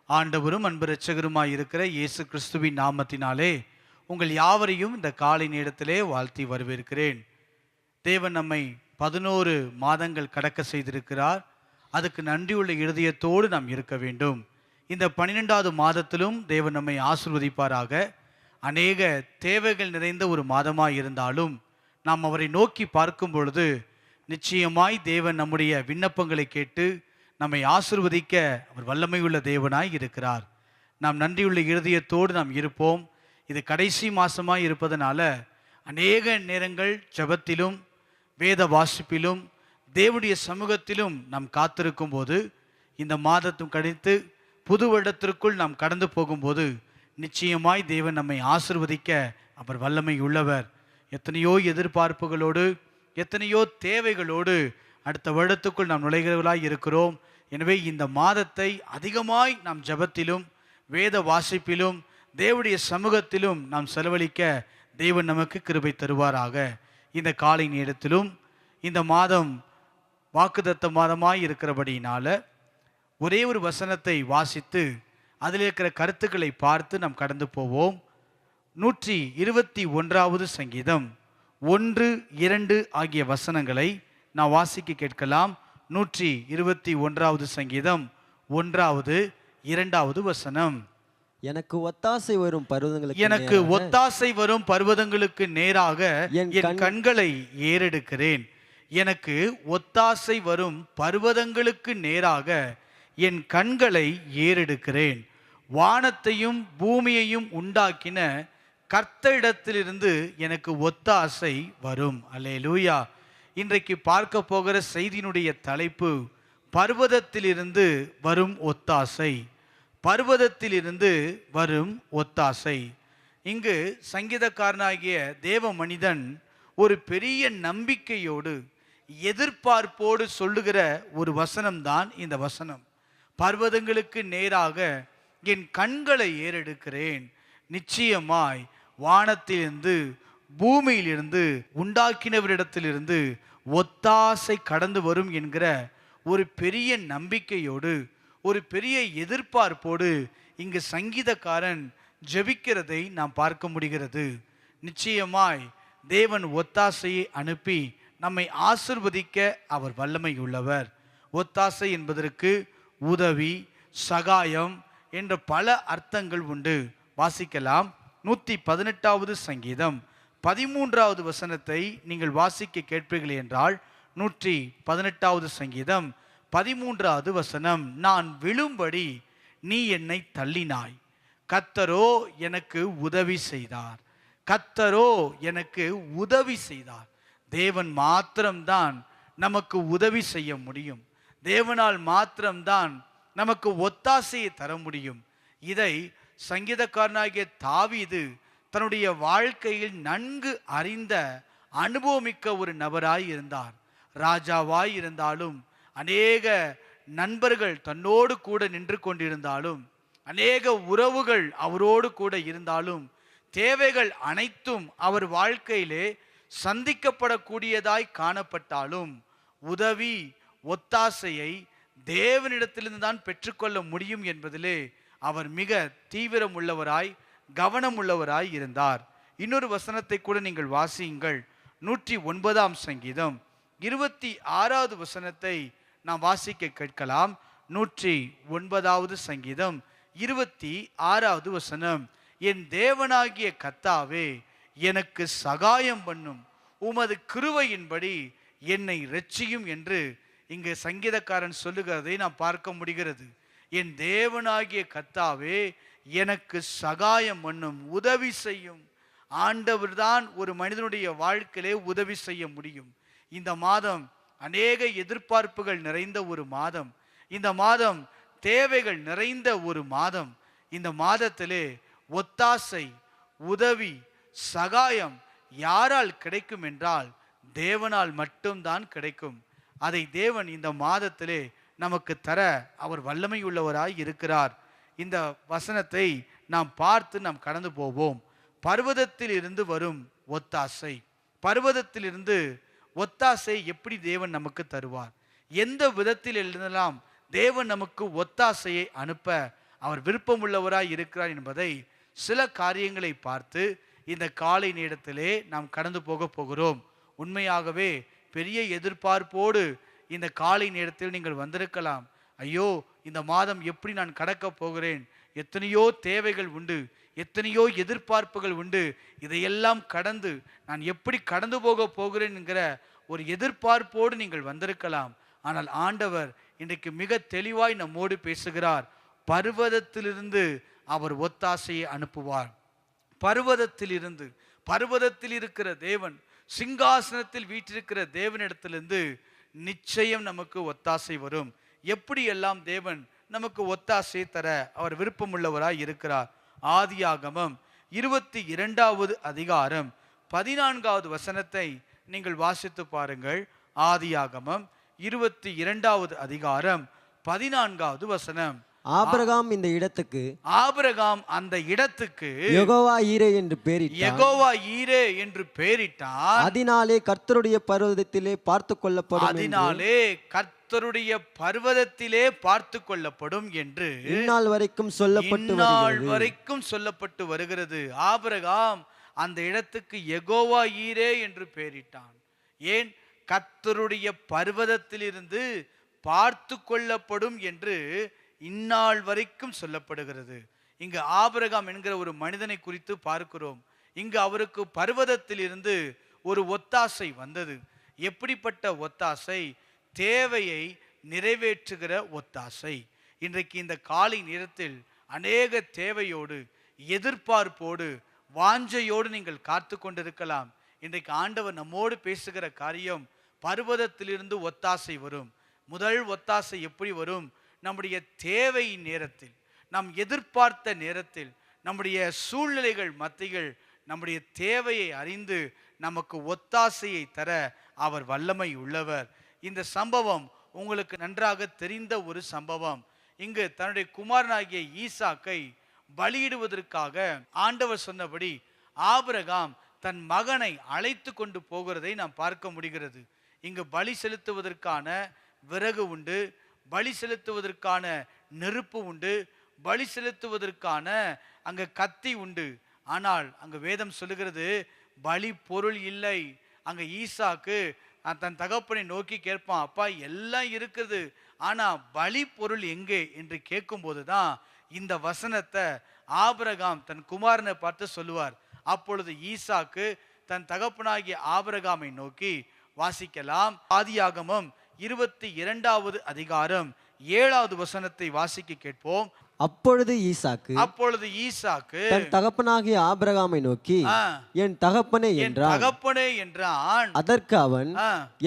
ஆண்டவரும் அன்பு இரட்சகருமாய் இருக்கிற இயேசு கிறிஸ்துவின் நாமத்தினாலே உங்கள் யாவரையும் இந்த காலை நேரத்திலே வாழ்த்தி வரவேற்கிறேன். தேவன் நம்மை 11 மாதங்கள் கடக்க செய்திருக்கிறார். அதுக்கு நன்றியுள்ள இருதயத்தோடு நாம் இருக்க வேண்டும். இந்த 12வது மாதத்திலும் தேவன் நம்மை ஆசீர்வதிப்பாராக. அநேக தேவைகள் நிறைந்த ஒரு மாதமாய் இருந்தாலும் நாம் அவரை நோக்கி பார்க்கும் பொழுது நிச்சயமாய் தேவன் நம்முடைய விண்ணப்பங்களை கேட்டு நம்மை ஆசீர்வதிக்க அவர் வல்லமையுள்ள தேவனாய் இருக்கிறார். நாம் நன்றியுள்ள இருதயத்தோடு நாம் இருப்போம். இது கடைசி மாதமாய் இருப்பதனால அநேக நேரங்கள் ஜெபத்திலும் வேத வாசிப்பிலும் தேவனுடைய சமூகத்திலும் நாம் காத்திருக்கும் போது, இந்த மாதத்தும் கழித்து புது வருடத்திற்குள் நாம் கடந்து போகும்போது நிச்சயமாய் தேவன் நம்மை ஆசீர்வதிக்க அவர் வல்லமை உள்ளவர். எத்தனையோ எதிர்பார்ப்புகளோடு எத்தனையோ தேவைகளோடு அடுத்த வருடத்துக்குள் நாம் நுழைகிறவர்களாய் இருக்கிறோம். எனவே இந்த மாதத்தை அதிகமாய் நாம் ஜெபத்திலும் வேத வாசிப்பிலும் தேவனுடைய சமூகத்திலும் நாம் செலவழிக்க தேவன் நமக்கு கிருபை தருவாராக. இந்த காலை நேரத்திலும் இந்த மாதம் வாக்குத்தத்த மாதமாய் இருக்கிறபடியினால ஒரே ஒரு வசனத்தை வாசித்து அதில் இருக்கிற கருத்துக்களை பார்த்து நாம் கடந்து போவோம். 121வது சங்கீதம் 1, 2 ஆகிய வசனங்களை நான் வாசிக்க கேட்கலாம். 121வது சங்கீதம் 1வது 2வது வசனம். எனக்கு ஒத்தாசை வரும் பர்வதங்களுக்கு நேராக என் கண்களை ஏறெடுக்கிறேன். எனக்கு ஒத்தாசை வரும் பர்வதங்களுக்கு நேராக என் கண்களை ஏறெடுக்கிறேன். வானத்தையும் பூமியையும் உண்டாக்கின கர்த்தரிடத்திலிருந்து எனக்கு ஒத்தாசை வரும். அல்லேலூயா. இன்றைக்கு பார்க்க போகிற செய்தியினுடைய தலைப்பு பர்வதத்திலிருந்து வரும் ஒத்தாசை. பர்வதத்திலிருந்து வரும் ஒத்தாசை. இங்கு சங்கீதக்காரனாகிய தேவ மனிதன் ஒரு பெரிய நம்பிக்கையோடு எதிர்பார்ப்போடு சொல்லுகிற ஒரு வசனம்தான் இந்த வசனம். பர்வதங்களுக்கு நேராக என் கண்களை ஏறெடுக்கிறேன். நிச்சயமாய் வானத்திலிருந்து பூமியிலிருந்து உண்டாக்கினவரிடத்திலிருந்து ஒத்தாசை கடந்து வரும் என்கிற ஒரு பெரிய நம்பிக்கையோடு ஒரு பெரிய எதிர்பார்ப்போடு இங்கு சங்கீதக்காரன் ஜெபிக்கிறதை நாம் பார்க்க முடிகிறது. நிச்சயமாய் தேவன் ஒத்தாசையை அனுப்பி நம்மை ஆசிர்வதிக்க அவர் வல்லமை உள்ளவர். ஒத்தாசை என்பதற்கு உதவி, சகாயம் என்ற பல அர்த்தங்கள் உண்டு. வாசிக்கலாம். 118வது சங்கீதம் 13வது வசனத்தை நீங்கள் வாசிக்க கேட்பீர்கள் என்றால், 118வது சங்கீதம் 13வது வசனம், நான் விழும்படி நீ என்னை தள்ளினாய், கர்த்தரோ எனக்கு உதவி செய்தார். கர்த்தரோ எனக்கு உதவி செய்தார். தேவன் மாத்திரம்தான் நமக்கு உதவி செய்ய முடியும். தேவனால் மாத்திரம்தான் நமக்கு ஒத்தாசையை தர முடியும். இதை சங்கீதக்காரனாகிய தாவீது தன்னுடைய வாழ்க்கையில் நன்கு அறிந்த அனுபவமிக்க ஒரு நபராய் இருந்தார். ராஜாவாய் இருந்தாலும், அநேக நண்பர்கள் தன்னோடு கூட நின்று கொண்டிருந்தாலும், அநேக உறவுகள் அவரோடு கூட இருந்தாலும், தேவைகள் அனைத்தும் அவர் வாழ்க்கையிலே சந்திக்கப்படக்கூடியதாய் காணப்பட்டாலும், உதவி ஒத்தாசையை தேவனிடத்திலிருந்து தான் பெற்றுக்கொள்ள முடியும் என்பதிலே அவர் மிக தீவிரம் உள்ளவராய், கவனம் உள்ளவராய் இருந்தார். இன்னொரு வசனத்தை கூட நீங்கள் வாசியுங்கள். 109ஆம் சங்கீதம் 26வது வசனத்தை நாம் வாசிக்க கேட்கலாம். 109வது சங்கீதம் 26வது வசனம், என் தேவனாகிய கர்த்தாவே எனக்கு சகாயம் பண்ணும், உமது கிருபையின்படி என்னை இரட்சியும் என்று இங்கு சங்கீதக்காரன் சொல்லுகிறதை நாம் பார்க்க முடிகிறது. என் தேவனாகிய கர்த்தாவே எனக்கு சகாயம் பண்ணும், உதவி செய்யும். ஆண்டவர் தான் ஒரு மனிதனுடைய வாழ்க்கையிலே உதவி செய்ய முடியும். இந்த மாதம் அநேக எதிர்பார்ப்புகள் நிறைந்த ஒரு மாதம். இந்த மாதம் தேவைகள் நிறைந்த ஒரு மாதம். இந்த மாதத்திலே ஒத்தாசை, உதவி, சகாயம் யாரால் கிடைக்கும் என்றால் தேவனால் மட்டும்தான் கிடைக்கும். அதை தேவன் இந்த மாதத்திலே நமக்கு தர அவர் வல்லமை உள்ளவராய் இருக்கிறார். இந்த வசனத்தை நாம் பார்த்து நாம் கடந்து போவோம். பர்வதத்தில் இருந்து வரும் ஒத்தாசை. பர்வதத்திலிருந்து ஒத்தாசை எப்படி தேவன் நமக்கு தருவார்? எந்த விதத்தில் இருந்தெல்லாம் தேவன் நமக்கு ஒத்தாசையை அனுப்ப அவர் விருப்பமுள்ளவராய் இருக்கிறார் என்பதை சில காரியங்களை பார்த்து இந்த காலை நேரத்திலே நாம் கடந்து போக போகிறோம். உண்மையாகவே பெரிய எதிர்பார்ப்போடு இந்த காலை நேரத்தில் நீங்கள் வந்திருக்கலாம். ஐயோ, இந்த மாதம் எப்படி நான் கடக்க போகிறேன்? எத்தனையோ தேவைகள் உண்டு, எத்தனையோ எதிர்பார்ப்புகள் உண்டு. இதையெல்லாம் கடந்து நான் எப்படி கடந்து போக போகிறேன் என்கிற ஒரு எதிர்பார்ப்போடு நீங்கள் வந்திருக்கலாம். ஆனால் ஆண்டவர் இன்றைக்கு மிக தெளிவாய் நம்மோடு பேசுகிறார். பர்வதத்திலிருந்து அவர் ஒத்தாசையை அனுப்புவார். பர்வதத்திலிருந்து, பர்வதத்தில் இருக்கிற தேவன், சிங்காசனத்தில் வீற்றிருக்கிற தேவனிடத்திலிருந்து நிச்சயம் நமக்கு ஒத்தாசை வரும். எப்படியெல்லாம் தேவன் நமக்கு ஒத்தாசை தர அவர் விருப்பமுள்ளவராய் இருக்கிறார். ஆதியாகமம் 22வது அதிகாரம் 14வது வசனத்தை நீங்கள் வாசித்து பாருங்கள். ஆதியாகமம் 22வது அதிகாரம் 14வது வசனம். ஆபிரகாம் இந்த இடத்துக்கு, ஆபிரகாம் அந்த இடத்துக்கு யெகோவா ஈரே என்று பெயரிட்டான். யெகோவா ஈரே என்று பெயரிட்டான். அதனாலே கர்த்தருடைய பர்வதத்திலே பார்த்து கொள்ளப்படும், அதனாலே கர்த்தருடைய பர்வதத்திலே பார்த்து கொள்ளப்படும் என்று இந்நாள் வரைக்கும் சொல்லப்பட்டு வருகிறது. ஆபிரகாம் அந்த இடத்துக்கு யெகோவா ஈரே என்று பெயரிட்டான். ஏன்? கர்த்தருடைய பர்வதத்திலிருந்து பார்த்து கொள்ளப்படும் என்று இந்நாள் வரைக்கும் சொல்லப்படுகிறது. இங்கு ஆபிரகாம் என்கிற ஒரு மனிதனை குறித்து பார்க்கிறோம். இங்கு அவருக்கு பர்வதத்தில் இருந்து ஒரு ஒத்தாசை வந்தது. எப்படிப்பட்ட ஒத்தாசை? தேவையை நிறைவேற்றுகிற ஒத்தாசை. இன்றைக்கு இந்த காலை நேரத்தில் அநேக தேவையோடு, எதிர்பார்ப்போடு, வாஞ்சையோடு நீங்கள் காத்து கொண்டிருக்கலாம். இன்றைக்கு ஆண்டவர் நம்மோடு பேசுகிற காரியம், பர்வதத்திலிருந்து ஒத்தாசை வரும். முதல் ஒத்தாசை எப்படி வரும்? நம்முடைய தேவையின் நேரத்தில், நாம் எதிர்பார்த்த நேரத்தில், நம்முடைய சூழ்நிலைகள் மத்தியில் நம்முடைய தேவையை அறிந்து நமக்கு ஒத்தாசையை தர அவர் வல்லமை உள்ளவர். இந்த சம்பவம் உங்களுக்கு நன்றாக தெரிந்த ஒரு சம்பவம். இங்கு தன்னுடைய குமாரனாகிய ஈசாக்கை பலியிடுவதற்காக ஆண்டவர் சொன்னபடி ஆபிரகாம் தன் மகனை அழைத்து கொண்டு போகிறதை நாம் பார்க்க முடிகிறது. இங்கு பலி செலுத்துவதற்கான விறகு உண்டு, பலி செலுத்துவதற்கான நெருப்பு உண்டு, பலி செலுத்துவதற்கான அங்க கத்தி உண்டு. ஆனால் அங்க வேதம் சொல்லுகிறது பலி பொருள் இல்லை. அங்க ஈசாக்கு தன் தகப்பனை நோக்கி கேட்பான், அப்பா எல்லாம் இருக்குது, ஆனா பலி பொருள் எங்கே என்று கேட்கும் போதுதான் இந்த வசனத்தை ஆபிரகாம் தன் குமாரனை பார்த்து சொல்லுவார். அப்பொழுது ஈசாக்கு தன் தகப்பனாகிய ஆபிரகாமை நோக்கி, வாசிக்கலாம், ஆதியாகமம் 22வது அதிகாரம் 7வது வசனத்தை வாசிக்க கேட்போம். அப்பொழுது ஈசாக்கு தன் தகப்பனாகிய ஆபிரகாமை நோக்கி, என் தகப்பனே என்றான். அதற்கு அவன்,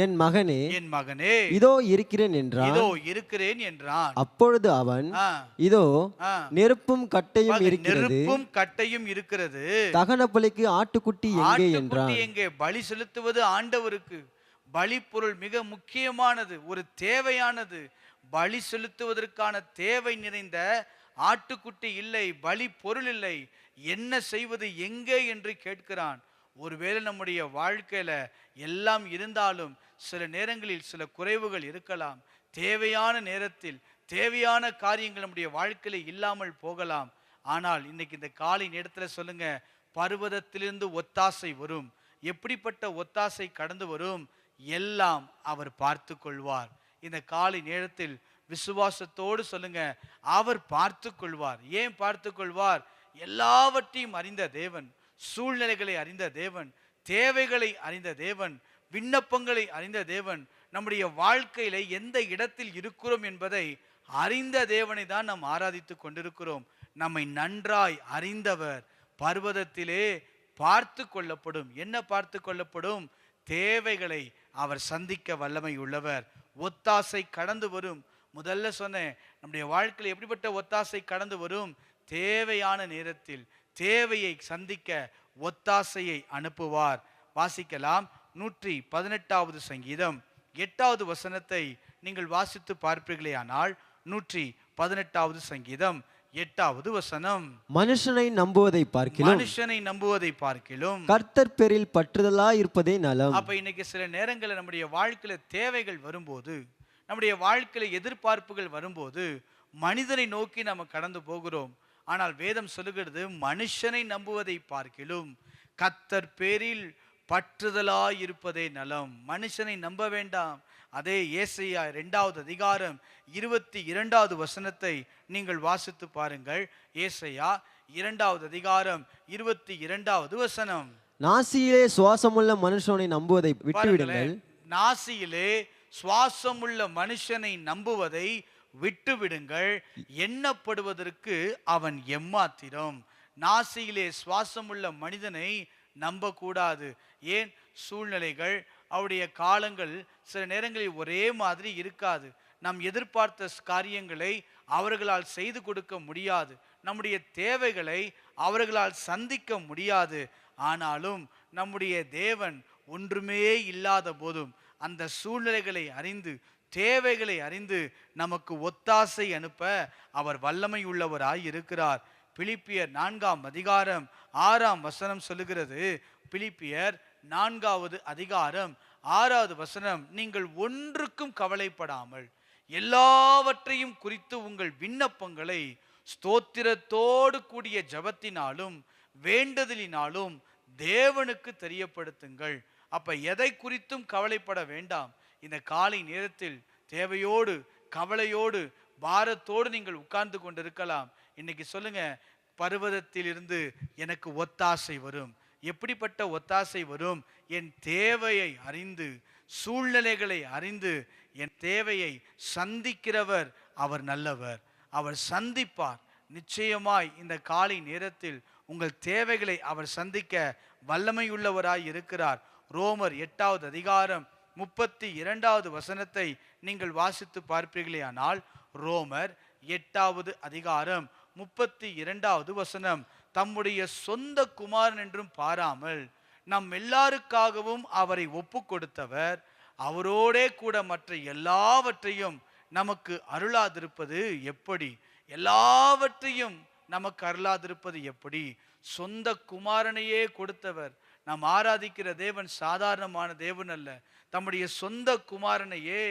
என் மகனே இதோ இருக்கிறேன் என்றான். அப்பொழுது அவன், இதோ நெருப்பும் கட்டையும் இருக்கிறது, தகன பலிக்கு ஆட்டுக்குட்டி எங்கே என்றான். எங்கே? பலி செலுத்துவது ஆண்டவருக்கு. பலி பொருள் மிக முக்கியமானது, ஒரு தேவையானது. பலி செலுத்துவதற்கான தேவை நிறைந்த ஆட்டுக்குட்டி இல்லை, பலி பொருள் இல்லை. என்ன செய்வது, எங்கே என்று கேட்கிறான். ஒருவேளை நம்முடைய வாழ்க்கையில எல்லாம் இருந்தாலும் சில நேரங்களில் சில குறைவுகள் இருக்கலாம். தேவையான நேரத்தில் தேவையான காரியங்கள் நம்முடைய வாழ்க்கையில இல்லாமல் போகலாம். ஆனால் இன்னைக்கு இந்த காலை நேரத்தில் சொல்லுங்க, பர்வதத்திலிருந்து ஒத்தாசை வரும். எப்படிப்பட்ட ஒத்தாசை கடந்து வரும்? எல்லாம் அவர் பார்த்து கொள்வார். இந்த காலை நேரத்தில் விசுவாசத்தோடு சொல்லுங்க, அவர் பார்த்து கொள்வார். ஏன் பார்த்து கொள்வார்? எல்லாவற்றையும் அறிந்த தேவன், சூழ்நிலைகளை அறிந்த தேவன், தேவைகளை அறிந்த தேவன், விண்ணப்பங்களை அறிந்த தேவன், நம்முடைய வாழ்க்கையில எந்த இடத்தில் இருக்கிறோம் என்பதை அறிந்த தேவனை தான் நாம் ஆராதித்து கொண்டிருக்கிறோம். நம்மை நன்றாய் அறிந்தவர். பர்வதத்திலே பார்த்து கொள்ளப்படும். என்ன பார்த்து கொள்ளப்படும்? தேவைகளை அவர் சந்திக்க வல்லமை உள்ளவர். ஒத்தாசை கடந்து வரும். முதல்ல சொன்னேன், நம்முடைய வாழ்க்கையில் எப்படிப்பட்ட ஒத்தாசை கடந்து வரும்? தேவையான நேரத்தில் தேவையை சந்திக்க ஒத்தாசையை அனுப்புவார். வாசிக்கலாம், 118வது சங்கீதம் 8வது வசனத்தை நீங்கள் வாசித்து பார்ப்பீர்களே ஆனால், 118வது சங்கீதம் 8வது வசனம், மனுஷனை நம்புவதை பார்க்கிலும் கர்த்தர் பேரில் பற்றுதலாய் இருப்பதே நலம். அப்ப இன்னைக்கு சில நேரங்களில் நம்முடைய வாழ்க்கையில தேவைகள் வரும்போது, நம்முடைய வாழ்க்கையில எதிர்பார்ப்புகள் வரும்போது மனிதனை நோக்கி நம்ம கடந்து போகிறோம். ஆனால் வேதம் சொல்லுகிறது, மனுஷனை நம்புவதை பார்க்கிலும் கர்த்தர் பேரில் பற்றுதலாய் இருப்பதே நலம். மனுஷனை நம்ப வேண்டாம். அதே ஏசாயா 2வது அதிகாரம் 22வது வசனத்தை நீங்கள் வாசித்து பாருங்கள். ஏசாயா 2வது அதிகாரம் 22வது வசனம், நாசியிலே சுவாசமுள்ள மனுஷனை நம்புவதை விட்டுவிடுங்கள். நாசியிலே சுவாசமுள்ள மனுஷனை நம்புவதை விட்டுவிடுங்கள், எண்ணப்படுவதற்கு அவன் எம்மாத்திரம். நாசியிலே சுவாசமுள்ள மனிதனை நம்பக்கூடாது. ஏன்? சூழ்நிலைகள், அவருடைய காலங்கள் சில நேரங்களில் ஒரே மாதிரி இருக்காது. நாம் எதிர்பார்த்த காரியங்களை அவர்களால் செய்து கொடுக்க முடியாது. நம்முடைய தேவைகளை அவர்களால் சந்திக்க முடியாது. ஆனாலும் நம்முடைய தேவன் ஒன்றுமே இல்லாத போதும் அந்த சூழ்நிலைகளை அறிந்து, தேவைகளை அறிந்து நமக்கு ஒத்தாசை அனுப்ப அவர் வல்லமை உள்ளவராய் இருக்கிறார். பிலிப்பியர் 4ஆம் அதிகாரம் 6ஆம் வசனம் சொல்லுகிறது. பிலிப்பியர் 4வது அதிகாரம் 6வது வசனம், நீங்கள் ஒன்றுக்கும் கவலைப்படாமல் எல்லாவற்றையும் குறித்து உங்கள் விண்ணப்பங்களை ஸ்தோத்திரத்தோடு கூடிய ஜெபத்தினாலும் வேண்டுதலினாலும் தேவனுக்கு தெரியப்படுத்துங்கள். அப்ப எதை குறித்தும் கவலைப்பட வேண்டாம். இந்த காலை நேரத்தில் தேவையோடு, கவலையோடு, பாரத்தோடு நீங்கள் உட்கார்ந்து கொண்டிருக்கலாம். இன்னைக்கு சொல்லுங்க, பர்வதத்திலிருந்து எனக்கு ஒத்தாசை வரும். எப்படிப்பட்ட ஒத்தாசை வரும்? என் தேவையை அறிந்து, சூழ்நிலைகளை அறிந்து என் தேவையை சந்திக்கிறவர் அவர் நல்லவர். அவர் சந்திப்பார். நிச்சயமாய் இந்த காலை நேரத்தில் உங்கள் தேவைகளை அவர் சந்திக்க வல்லமையுள்ளவராய் இருக்கிறார். ரோமர் 8வது அதிகாரம் 32வது வசனத்தை நீங்கள் வாசித்து பார்ப்பீர்களே ஆனால், ரோமர் 8வது அதிகாரம் 32வது வசனம், தம்முடைய சொந்த குமாரன் என்றும் பாராமல் நம் எல்லாருக்காகவும் அவரை ஒப்பு கொடுத்தவர் அவரோடே கூட மற்ற எல்லாவற்றையும் நமக்கு அருளாதிருப்பது எப்படி? எல்லாவற்றையும் நமக்கு அருளாதிருப்பது எப்படி? சொந்த குமாரனையே கொடுத்தவர். நாம் ஆராதிக்கிற தேவன் சாதாரணமான தேவன் அல்ல. தம்முடைய சொந்த குமாரனையே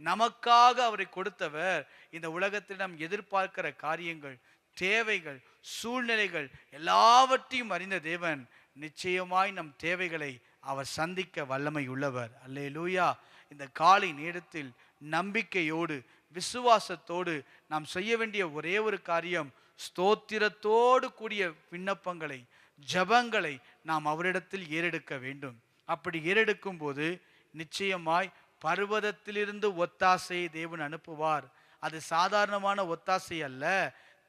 நமக்காக அவரை கொடுத்தவர். இந்த உலகத்தில் நாம் எதிர்பார்க்கிற காரியங்கள், தேவைகள், சூழ்நிலைகள் எல்லாவற்றையும் அறிந்த தேவன் நிச்சயமாய் நம் தேவைகளை அவர் சந்திக்க வல்லமை உள்ளவர். அல்லேலூயா. இந்த காலை நேரத்தில் நம்பிக்கையோடு விசுவாசத்தோடு நாம் செய்ய வேண்டிய ஒரே ஒரு காரியம், ஸ்தோத்திரத்தோடு கூடிய விண்ணப்பங்களை, ஜபங்களை நாம் அவரிடத்தில் ஏறெடுக்க வேண்டும். அப்படி ஏறெடுக்கும் போது நிச்சயமாய் பர்வதத்திலிருந்து ஒத்தாசையை தேவன் அனுப்புவார். அது சாதாரணமான ஒத்தாசை அல்ல,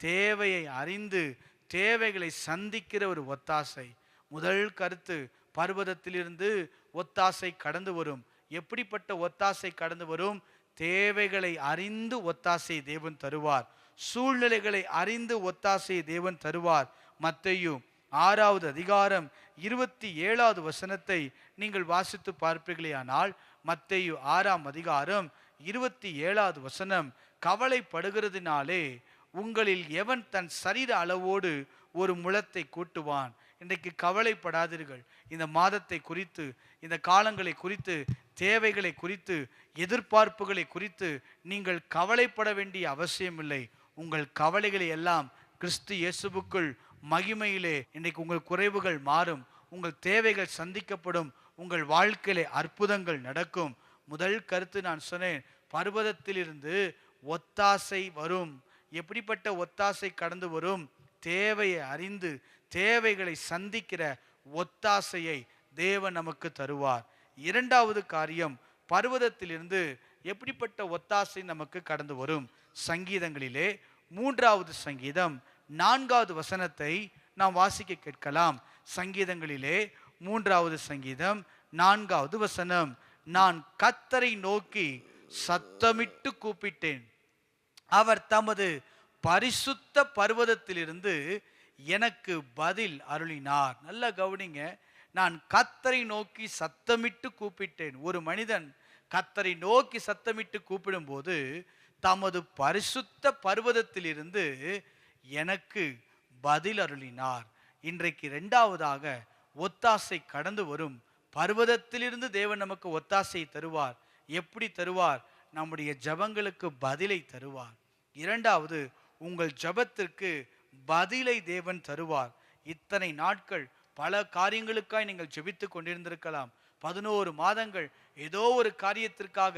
தேவையை அறிந்து தேவைகளை சந்திக்கிற ஒரு ஒத்தாசை. முதல் கருத்து, பர்வதத்திலிருந்து ஒத்தாசை கடந்து வரும். எப்படிப்பட்ட ஒத்தாசை கடந்து வரும்? தேவைகளை அறிந்து ஒத்தாசை தேவன் தருவார். சூழ்நிலைகளை அறிந்து ஒத்தாசை தேவன் தருவார். மத்தேயு 6வது அதிகாரம் 27வது வசனத்தை நீங்கள் வாசித்து பார்ப்பீர்களேயானால், மத்தேயு 6ஆம் அதிகாரம் 27வது வசனம், கவலைப்படுகிறதுனாலே உங்களில் எவன் தன் சரீர அளவோடு ஒரு முழத்தை கூட்டுவான்? இன்றைக்கு கவலைப்படாதீர்கள். இந்த மாதத்தை குறித்து, இந்த காலங்களை குறித்து, தேவைகளை குறித்து, எதிர்பார்ப்புகளை குறித்து நீங்கள் கவலைப்பட வேண்டிய அவசியமில்லை. உங்கள் கவலைகளை எல்லாம் கிறிஸ்து இயேசுவுக்குள் மகிமையிலே இன்றைக்கு உங்கள் குறைவுகள் மாறும், உங்கள் தேவைகள் சந்திக்கப்படும், உங்கள் வாழ்க்கையிலே அற்புதங்கள் நடக்கும். முதல் கருத்து நான் சொன்னேன், பர்வதத்திலிருந்து ஒத்தாசை வரும். எப்படிப்பட்ட ஒத்தாசை கடந்து வரும்? தேவையை அறிந்து தேவைகளை சந்திக்கிற ஒத்தாசையை தேவன் நமக்கு தருவார். இரண்டாவது காரியம், பர்வதத்திலிருந்து எப்படிப்பட்ட ஒத்தாசை நமக்கு கடந்து வரும்? சங்கீதங்களிலே 3வது சங்கீதம் 4வது வசனத்தை நாம் வாசிக்க கேட்கலாம். சங்கீதங்களிலே 3வது சங்கீதம் 4வது வசனம், நான் கர்த்தரை நோக்கி சத்தமிட்டு கூப்பிட்டேன், அவர் தமது பரிசுத்த பர்வதத்திலிருந்து எனக்கு பதில் அருளினார். நல்ல கவனிங்க, நான் கர்த்தரை நோக்கி சத்தமிட்டு கூப்பிட்டேன். ஒரு மனிதன் கர்த்தரை நோக்கி சத்தமிட்டு கூப்பிடும்போது தமது பரிசுத்த பர்வதத்திலிருந்து எனக்கு பதில் அருளினார். இன்றைக்கு இரண்டாவதாக ஒத்தாசை கடந்து வரும். பர்வதத்திலிருந்து தேவன் நமக்கு ஒத்தாசை தருவார். எப்படி தருவார்? நம்முடைய ஜபங்களுக்கு பதிலை தருவார். இரண்டாவது, உங்கள் ஜபத்திற்கு பதிலை தேவன் தருவார். இத்தனை நாட்கள் பல காரியங்களுக்காய் நீங்கள் ஜெபித்து கொண்டிருந்திருக்கலாம். 11 மாதங்கள் ஏதோ ஒரு காரியத்திற்காக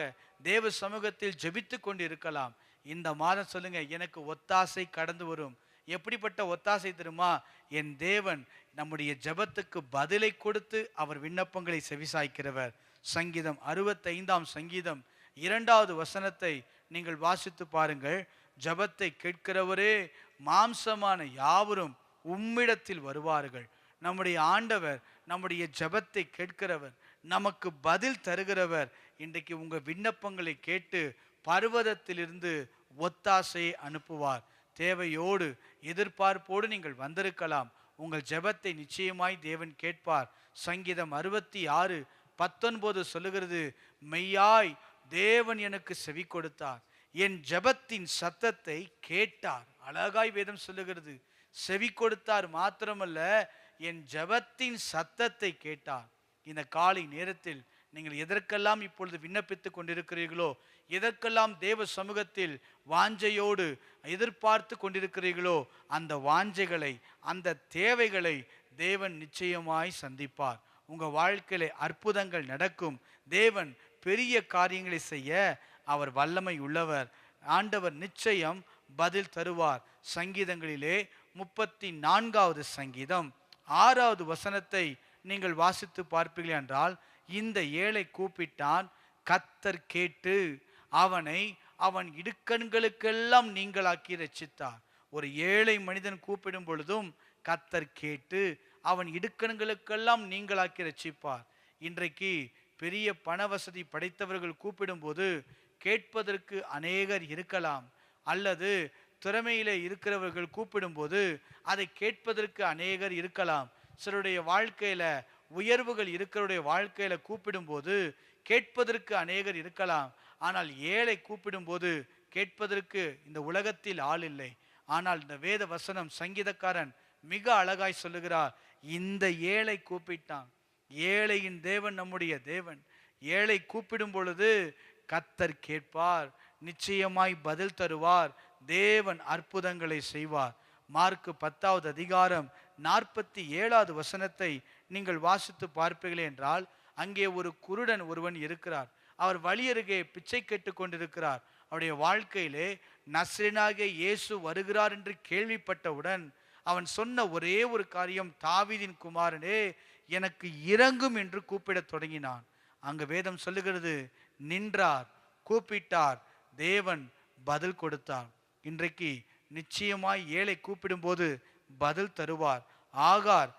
தேவ சமூகத்தில் ஜெபித்து கொண்டு இருக்கலாம். இந்த மாதம் சொல்லுங்க, எனக்கு ஒத்தாசை கடந்து வரும். எப்படிப்பட்ட ஒத்தாசை தெரியுமா? என் தேவன் நம்முடைய ஜெபத்துக்கு பதிலை கொடுத்து அவர் விண்ணப்பங்களை செவிசாய்க்கிறவர். சங்கீதம் 65ஆம் சங்கீதம் 2வது வசனத்தை நீங்கள் வாசித்து பாருங்கள். ஜெபத்தை கேட்கிறவரே, மாம்சமான யாவரும் உம்மிடத்தில் வருவார்கள். நம்முடைய ஆண்டவர் நம்முடைய ஜெபத்தை கேட்கிறவர், நமக்கு பதில் தருகிறவர். இன்றைக்கு உங்கள் விண்ணப்பங்களை கேட்டு பர்வதத்திலிருந்து ஒத்தாசையை அனுப்புவார். தேவையோடு எதிர்பார்ப்போடு நீங்கள் வந்திருக்கலாம். உங்கள் ஜெபத்தை நிச்சயமாய் தேவன் கேட்பார். சங்கீதம் 66:19 சொல்லுகிறது, மெய்யாய் தேவன் எனக்கு செவி கொடுத்தார், என் ஜெபத்தின் சத்தத்தை கேட்டார். அழகாய் வேதம் சொல்லுகிறது, செவி கொடுத்தார் மாத்திரமல்ல, என் ஜெபத்தின் சத்தத்தை கேட்டார். இந்த காலை நேரத்தில் நீங்கள் எதற்கெல்லாம் இப்பொழுது விண்ணப்பித்துக் கொண்டிருக்கிறீர்களோ, எதற்கெல்லாம் தேவ சமூகத்தில் வாஞ்சையோடு எதிர்பார்த்து கொண்டிருக்கிறீர்களோ, அந்த வாஞ்சைகளை, அந்த தேவைகளை தேவன் நிச்சயமாய் சந்திப்பார். உங்கள் வாழ்க்கையில அற்புதங்கள் நடக்கும். தேவன் பெரிய காரியங்களை செய்ய அவர் வல்லமை உள்ளவர். ஆண்டவர் நிச்சயம் பதில் தருவார். சங்கீதங்களிலே 34வது சங்கீதம் 6வது வசனத்தை நீங்கள் வாசித்து பார்ப்பீர்கள் என்றால், இந்த ஏழை கூப்பிட்டான், கர்த்தர் கேட்டு அவனை அவன் இடுக்கண்களுக்கெல்லாம் நீங்களாக்கி ரட்சித்தார். ஒரு ஏழை மனிதன் கூப்பிடும் பொழுதும் கர்த்தர் கேட்டு அவன் இடுக்கண்களுக்கெல்லாம் நீங்களாக்கி ரட்சிப்பார். இன்றைக்கு பெரிய பண வசதி படைத்தவர்கள் கூப்பிடும்போது கேட்பதற்கு அநேகர் இருக்கலாம், அல்லது திறமையிலே இருக்கிறவர்கள் கூப்பிடும்போது அதை கேட்பதற்கு அநேகர் இருக்கலாம். சிலருடைய வாழ்க்கையில உயர்வுகள் இருக்கிறவருடைய வாழ்க்கையில கூப்பிடும்போது கேட்பதற்கு அநேகர் இருக்கலாம். ஆனால் ஏழை கூப்பிடும்போது கேட்பதற்கு இந்த உலகத்தில் ஆள் இல்லை. ஆனால் இந்த வேத வசனம் சங்கீதக்காரன் மிக அழகாய் சொல்லுகிறார், இந்த ஏழை கூப்பிட்டான். ஏழையின் தேவன் நம்முடைய தேவன். ஏழை கூப்பிடும் பொழுது கர்த்தர் கேட்பார், நிச்சயமாய் பதில் தருவார். தேவன் அற்புதங்களை செய்வார். மார்க்கு 10வது அதிகாரம் 47வது வசனத்தை நீங்கள் வாசித்து பார்ப்பீர்கள் என்றால், அங்கே ஒரு குருடன் ஒருவன் இருக்கிறார். அவர் வழியருகே பிச்சை கேட்டு கொண்டிருக்கிறார். அவருடைய வாழ்க்கையிலே நசரேயனாகிய இயேசு வருகிறார் என்று கேள்விப்பட்டவுடன் அவன் சொன்ன ஒரே ஒரு காரியம், தாவீதின் குமாரனே எனக்கு இரங்கும் என்று கூப்பிடத் தொடங்கினான். அங்கு வேதம் சொல்லுகிறது, நின்றார், கூப்பிட்டார், தேவன் பதில் கொடுத்தார். இன்றைக்கு நிச்சயமாய் ஏழை கூப்பிடும்போது பதில் தருவார். ஆகார்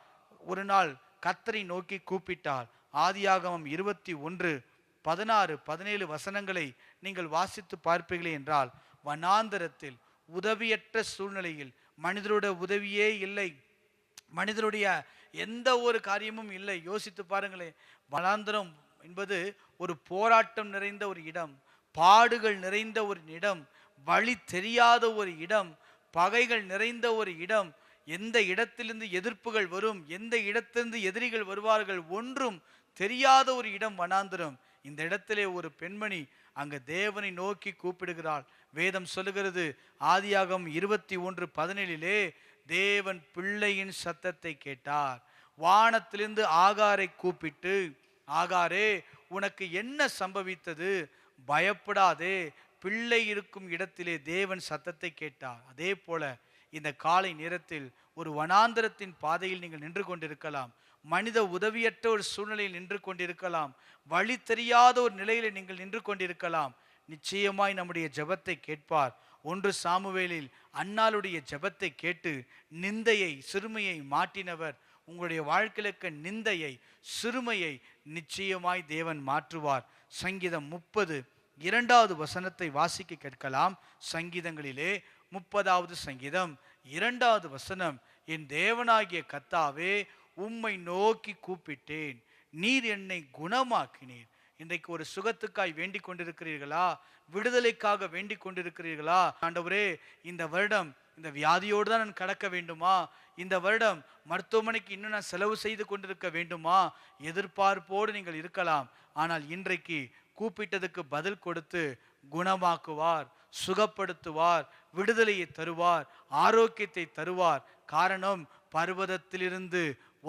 ஒரு நாள் கர்த்தரை நோக்கி கூப்பிட்டார். ஆதியாகமம் 21:16-17 வசனங்களை நீங்கள் வாசித்து பார்ப்பீர்களே என்றால், வனாந்தரத்தில் உதவியற்ற சூழ்நிலையில் மனிதருடைய உதவியே இல்லை, மனிதருடைய எந்த ஒரு காரியமும் இல்லை. யோசித்து பாருங்களேன், வனாந்தரம் என்பது ஒரு போராட்டம் நிறைந்த ஒரு இடம், பாடுகள் நிறைந்த ஒரு இடம், வழி தெரியாத ஒரு இடம், பகைகள் நிறைந்த ஒரு இடம். எந்த இடத்திலிருந்து எதிர்ப்புகள் வரும், எந்த இடத்திலிருந்து எதிரிகள் வருவார்கள், ஒன்றும் தெரியாத ஒரு இடம் வனாந்தரம். இந்த இடத்திலே ஒரு பெண்மணி அங்கு தேவனை நோக்கி கூப்பிடுகிறாள். வேதம் சொல்லுகிறது, ஆதியாகமம் 21:17 தேவன் பிள்ளையின் சத்தத்தை கேட்டார். வானத்திலிருந்து ஆகாரை கூப்பிட்டு, ஆகாரே உனக்கு என்ன சம்பவித்தது, பயப்படாதே, பிள்ளை இருக்கும் இடத்திலே தேவன் சத்தத்தை கேட்டார். அதே போல இந்த காலை நேரத்தில் ஒரு வனாந்தரத்தின் பாதையில் நீங்கள் நின்று கொண்டிருக்கலாம், மனித உதவியற்ற ஒரு சூழ்நிலையில் நின்று கொண்டிருக்கலாம், வழி தெரியாத ஒரு நிலையில் நீங்கள் நின்று கொண்டிருக்கலாம். நிச்சயமாய் நம்முடைய ஜெபத்தை கேட்பார். 1 சாமுவேலில் அன்னாளுடைய ஜெபத்தை கேட்டு நிந்தையை சிறுமையை மாற்றினவர். உங்களுடைய வாழ்க்கையிலுக்கு நிந்தையை சிறுமையை நிச்சயமாய் தேவன் மாற்றுவார். சங்கீதம் 30:2வது வசனத்தை வாசிக்க கேட்கலாம். சங்கீதங்களிலே 30வது சங்கீதம் 2வது வசனம், என் தேவனாகிய கர்த்தாவே உம்மை நோக்கி கூப்பிட்டேன், நீர் என்னை குணமாக்கினீர். இன்றைக்கு ஒரு சுகத்துக்காய் வேண்டிக் கொண்டிருக்கிறீர்களா? விடுதலைக்காக வேண்டிக் கொண்டிருக்கிறீர்களா? ஆண்டவரே, இந்த வருடம் இந்த வியாதியோடு தான் நான் கடக்க வேண்டுமா? இந்த வருடம் மருத்துவமனைக்கு இன்னும் நான் செலவு செய்து கொண்டிருக்க வேண்டுமா? எதிர்பார்ப்போடு நீங்கள் இருக்கலாம். ஆனால் இன்றைக்கு கூப்பிட்டதுக்கு பதில் கொடுத்து குணமாக்குவார், சுகப்படுத்துவார், விடுதலையை தருவார், ஆரோக்கியத்தை தருவார். காரணம், பர்வதத்திலிருந்து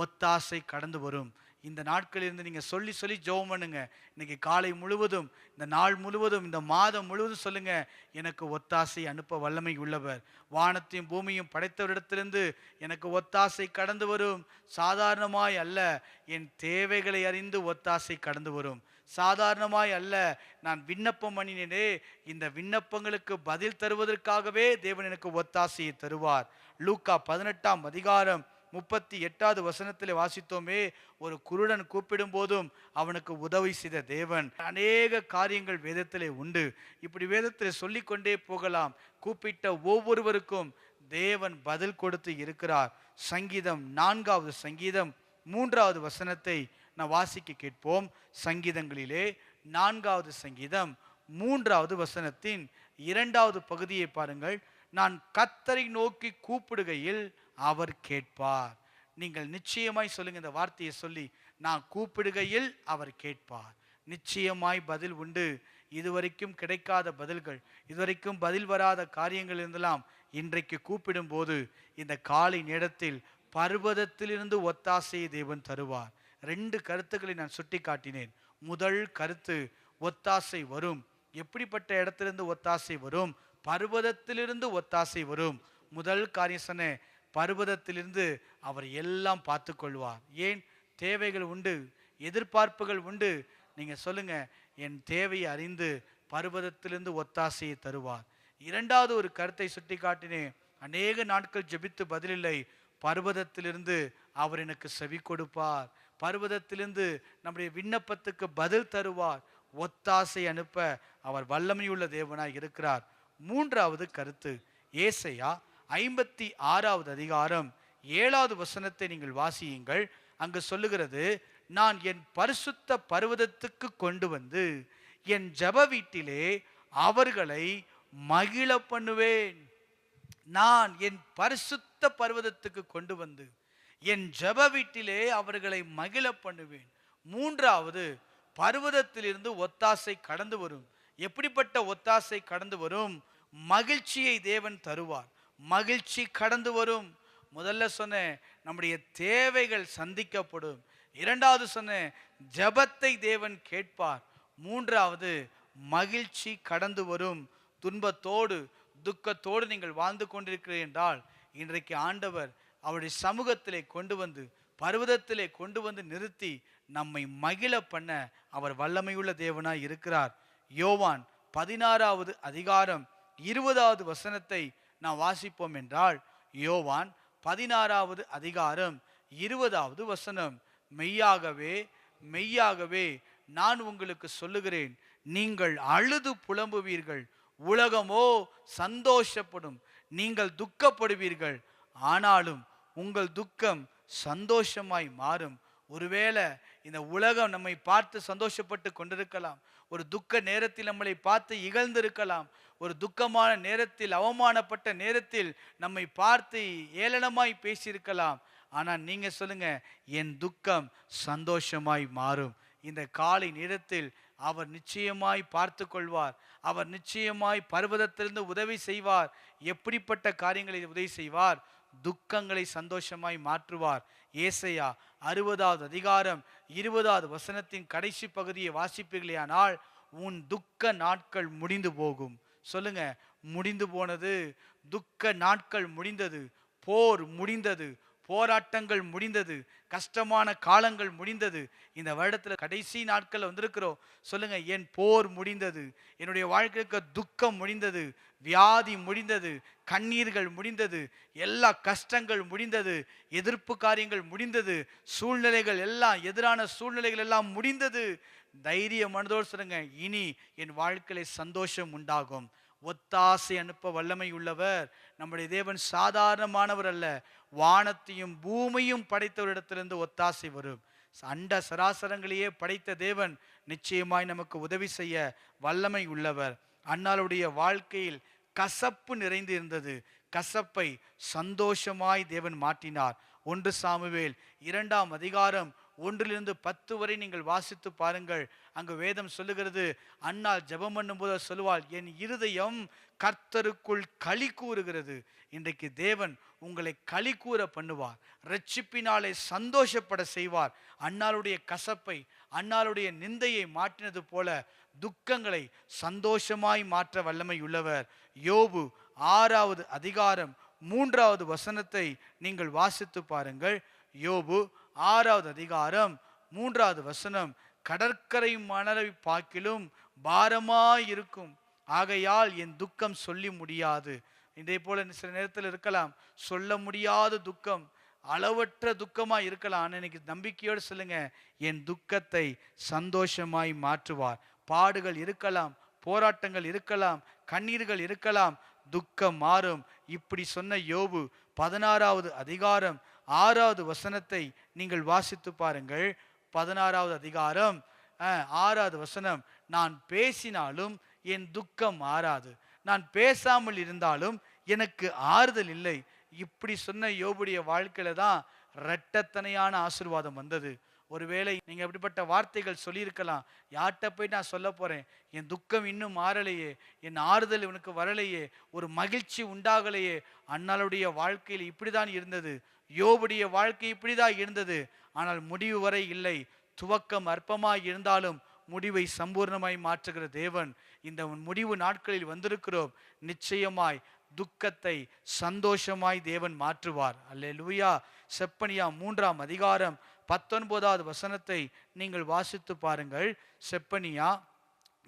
ஒத்தாசை கடந்து வரும். இந்த நாட்களிலிருந்து நீங்கள் சொல்லி சொல்லி ஜெபம் பண்ணுங்க. இன்னைக்கு காலை முழுவதும், இந்த நாள் முழுவதும், இந்த மாதம் முழுவதும் சொல்லுங்க, எனக்கு ஒத்தாசை அனுப்ப வல்லமை உள்ளவர், வானத்தையும் பூமியும் படைத்தவரிடத்திலிருந்து எனக்கு ஒத்தாசை கடந்து வரும். சாதாரணமாய் அல்ல, என் தேவைகளை அறிந்து ஒத்தாசை கடந்து வரும். சாதாரணமாய் அல்ல, நான் விண்ணப்பம் பண்ணினேனே, இந்த விண்ணப்பங்களுக்கு பதில் தருவதற்காகவே தேவன் எனக்கு ஒத்தாசையை தருவார். லூக்கா 18ஆம் அதிகாரம் 38வது வசனத்திலே வாசித்தோமே, ஒரு குருடன் கூப்பிடும் போதும் அவனுக்கு உதவி செய்த தேவன். அநேக காரியங்கள் வேதத்திலே உண்டு. இப்படி வேதத்திலே சொல்லிக்கொண்டே போகலாம். கூப்பிட்ட ஒவ்வொருவருக்கும் தேவன் பதில் கொடுத்து இருக்கிறார். சங்கீதம் 4வது சங்கீதம் 3வது வசனத்தை நான் வாசிக்க கேட்போம். சங்கீதங்களிலே 4வது சங்கீதம் 3வது வசனத்தின் 2வது பகுதியை பாருங்கள். நான் கர்த்தரை நோக்கி கூப்பிடுகையில் அவர் கேட்பார். நீங்கள் நிச்சயமாய் சொல்லுங்க இந்த வார்த்தையை சொல்லி, நான் கூப்பிடுகையில் அவர் கேட்பார். நிச்சயமாய் பதில் உண்டு. இதுவரைக்கும் கிடைக்காத பதில்கள், இதுவரைக்கும் பதில் வராத காரியங்கள் இருந்தெல்லாம் இன்றைக்கு கூப்பிடும் போது இந்த காலை நேரத்தில் பர்வதத்திலிருந்து ஒத்தாசையை தேவன் தருவார். 2 கருத்துக்களை நான் சுட்டி காட்டினேன். முதல் கருத்து, ஒத்தாசை வரும். எப்படிப்பட்ட இடத்திலிருந்து ஒத்தாசை வரும்? பர்வதத்திலிருந்து ஒத்தாசை வரும். முதல் காரியம் சொன்னேன், பர்வதத்திலிருந்து அவர் எல்லாம் பார்த்து கொள்வார். ஏன்? தேவைகள் உண்டு, எதிர்பார்ப்புகள் உண்டு. நீங்க சொல்லுங்க, என் தேவையை அறிந்து பர்வதத்திலிருந்து ஒத்தாசையை தருவார். 2வது ஒரு கருத்தை சுட்டி காட்டினேன். அநேக நாட்கள் ஜெபித்து பதிலில்லை, பர்வதத்திலிருந்து அவர் எனக்கு செவி கொடுப்பார். பர்வதத்திலிருந்து நம்முடைய விண்ணப்பத்துக்கு பதில் தருவார். ஒத்தாசை அனுப்ப அவர் வல்லமையுள்ள தேவனாய் இருக்கிறார். 3வது கருத்து, ஏசாயா 56வது அதிகாரம் 7வது வசனத்தை நீங்கள் வாசியுங்கள். அங்கு சொல்லுகிறது, நான் என் பரிசுத்த பர்வதத்துக்கு கொண்டு வந்து என் ஜெப வீட்டிலே அவர்களை மகிழ பண்ணுவேன். நான் என் பரிசுத்த பர்வதத்துக்கு கொண்டு வந்து என் ஜெப வீட்டிலே அவர்களை மகிழ பண்ணுவேன். 3வது, பர்வதத்திலிருந்து ஒத்தாசை கடந்து வரும். எப்படிப்பட்ட ஒத்தாசை கடந்து வரும்? மகிழ்ச்சியை தேவன் தருவார். மகிழ்ச்சி கடந்து வரும். முதல்ல சொன்னேன், நம்முடைய தேவைகள் சந்திக்கப்படும். இரண்டாவது சொன்னேன், ஜெபத்தை தேவன் கேட்பார். மூன்றாவது, மகிழ்ச்சி கடந்து வரும். துன்பத்தோடு துக்கத்தோடு நீங்கள் வாழ்ந்து கொண்டிருக்கிறீர்கள் என்றால், இன்றைக்கு ஆண்டவர் அவருடைய சமூகத்திலே கொண்டு வந்து, பர்வதத்திலே கொண்டு வந்து நிறுத்தி நம்மை மகிழ பண்ண அவர் வல்லமையுள்ள தேவனாய் இருக்கிறார். யோவான் 16வது அதிகாரம் 20வது வசனத்தை நாம் வாசிப்போம் என்றால், யோவான் 16வது அதிகாரம் 20வது வசனம், மெய்யாகவே மெய்யாகவே நான் உங்களுக்கு சொல்லுகிறேன், நீங்கள் அழுது புலம்புவீர்கள், உலகமோ சந்தோஷப்படும். நீங்கள் துக்கப்படுவீர்கள், ஆனாலும் உங்கள் துக்கம் சந்தோஷமாய் மாறும். ஒருவேளை இந்த உலகம் நம்மை பார்த்து சந்தோஷப்பட்டு கொண்டிருக்கலாம். ஒரு துக்க நேரத்தில் நம்மளை பார்த்து இகழ்ந்திருக்கலாம். ஒரு துக்கமான நேரத்தில், அவமானப்பட்ட நேரத்தில் நம்மை பார்த்து ஏளனமாய் பேசியிருக்கலாம். ஆனால் நீங்க சொல்லுங்க, என் துக்கம் சந்தோஷமாய் மாறும். இந்த காலை நேரத்தில் அவர் நிச்சயமாய் பார்த்து கொள்வார். அவர் நிச்சயமாய் பர்வதத்திலிருந்து உதவி செய்வார். எப்படிப்பட்ட காரியங்களை உதவி செய்வார்? துக்கங்களை சந்தோஷமாய் மாற்றுவார். ஏசாயா 60வது அதிகாரம் 20வது வசனத்தின் கடைசி பகுதியை வாசிப்பீர்களேயானால், உன் துக்க நாட்கள் முடிந்து போகும். சொல்லுங்க, முடிந்து போனது. துக்க நாட்கள் முடிந்தது. போர் முடிந்தது. போராட்டங்கள் முடிந்தது. கஷ்டமான காலங்கள் முடிந்தது. இந்த வருடத்துல கடைசி நாட்கள் வந்திருக்கிறோம். சொல்லுங்க, என் போர் முடிந்தது. என்னுடைய வாழ்க்கைக்கு துக்கம் முடிந்தது. வியாதி முடிந்தது. கண்ணீர்கள் முடிந்தது. எல்லா கஷ்டங்கள் முடிந்தது. எதிர்ப்பு காரியங்கள் முடிந்தது. சூழ்நிலைகள் எல்லாம், எதிரான சூழ்நிலைகள் எல்லாம் முடிந்தது. தைரிய மனதோடு சொல்லுங்க, இனி என் வாழ்க்கையில சந்தோஷம் உண்டாகும். ஒத்தாசை அனுப்ப வல்லமை உள்ளவர் நம்முடைய தேவன் சாதாரணமானவர் அல்ல. வானத்தையும் பூமியும் படைத்தவரிடத்திலிருந்து ஒத்தாசை வரும். அண்ட சராசரங்களையே படைத்த தேவன் நிச்சயமாய் நமக்கு உதவி செய்ய வல்லமை உள்ளவர். அன்னாளுடைய வாழ்க்கையில் கசப்பு நிறைந்து இருந்தது. கசப்பை சந்தோஷமாய் தேவன் மாற்றினார். 1 சாமுவேல் 2ஆம் அதிகாரம் 1லிருந்து 10 வரை நீங்கள் வாசித்து பாருங்கள். அங்கு வேதம் சொல்லுகிறது, அன்னாள் ஜெபம் பண்ணும்போது சொல்லுவாள், என் இருதயம் கர்த்தருக்குள் களி கூறுகிறது. இன்றைக்கு தேவன் உங்களை களி கூற பண்ணுவார். ரட்சிப்பினாலே சந்தோஷப்பட செய்வார். அன்னாளுடைய கசப்பை, அன்னாளுடைய நிந்தையை மாற்றினது போல துக்கங்களை சந்தோஷமாய் மாற்ற வல்லமை உள்ளவர். யோபு 6வது அதிகாரம் 3வது வசனத்தை நீங்கள் வாசித்து பாருங்கள். யோபு 6வது அதிகாரம் 3வது வசனம், கடற்கரை மணலை பார்க்கிலும் பாரமாயிருக்கும், ஆகையால் என் துக்கம் சொல்லி முடியாது. இதே போல சில நேரத்தில் இருக்கலாம், சொல்ல முடியாத துக்கம், அளவற்ற துக்கமாய் இருக்கலாம். ஆனால் இன்னைக்கு நம்பிக்கையோடு சொல்லுங்க, என் துக்கத்தை சந்தோஷமாய் மாற்றுவார். பாடுகள் இருக்கலாம், போராட்டங்கள் இருக்கலாம், கண்ணீர்கள் இருக்கலாம், துக்கம் மாறும். இப்படி சொன்ன யோபு 16வது அதிகாரம் 6வது வசனத்தை நீங்கள் வாசித்து பாருங்கள். 16வது அதிகாரம் 6வது வசனம், நான் பேசினாலும் என் துக்கம் மாறாது, நான் பேசாமல் இருந்தாலும் எனக்கு ஆறுதல் இல்லை. இப்படி சொன்ன யோபுடைய வாழ்க்கையில தான் இரட்டத்தனையான ஆசீர்வாதம் வந்தது. ஒருவேளை நீங்க அப்படிப்பட்ட வார்த்தைகள் சொல்லியிருக்கலாம், யார்கிட்ட போய் நான் சொல்ல போறேன், என் துக்கம் இன்னும் மாறலையே, என் ஆறுதல் இவனுக்கு வரலையே, ஒரு மகிழ்ச்சி உண்டாகலையே. அன்னாளுடைய வாழ்க்கையில் இப்படிதான் இருந்தது, யோபுடைய வாழ்க்கை இப்படிதான் இருந்தது. ஆனால் முடிவு வரை இல்லை. துவக்கம் அற்பமாய் இருந்தாலும் முடிவை சம்பூர்ணமாய் மாற்றுகிற தேவன் இந்த முடிவு நாட்களில் வந்திருக்கிறோம். நிச்சயமாய் துக்கத்தை சந்தோஷமாய் தேவன் மாற்றுவார். அல்லேலூயா. செப்பனியா 3ஆம் அதிகாரம் 19வது வசனத்தை நீங்கள் வாசித்து பாருங்கள். செப்பனியா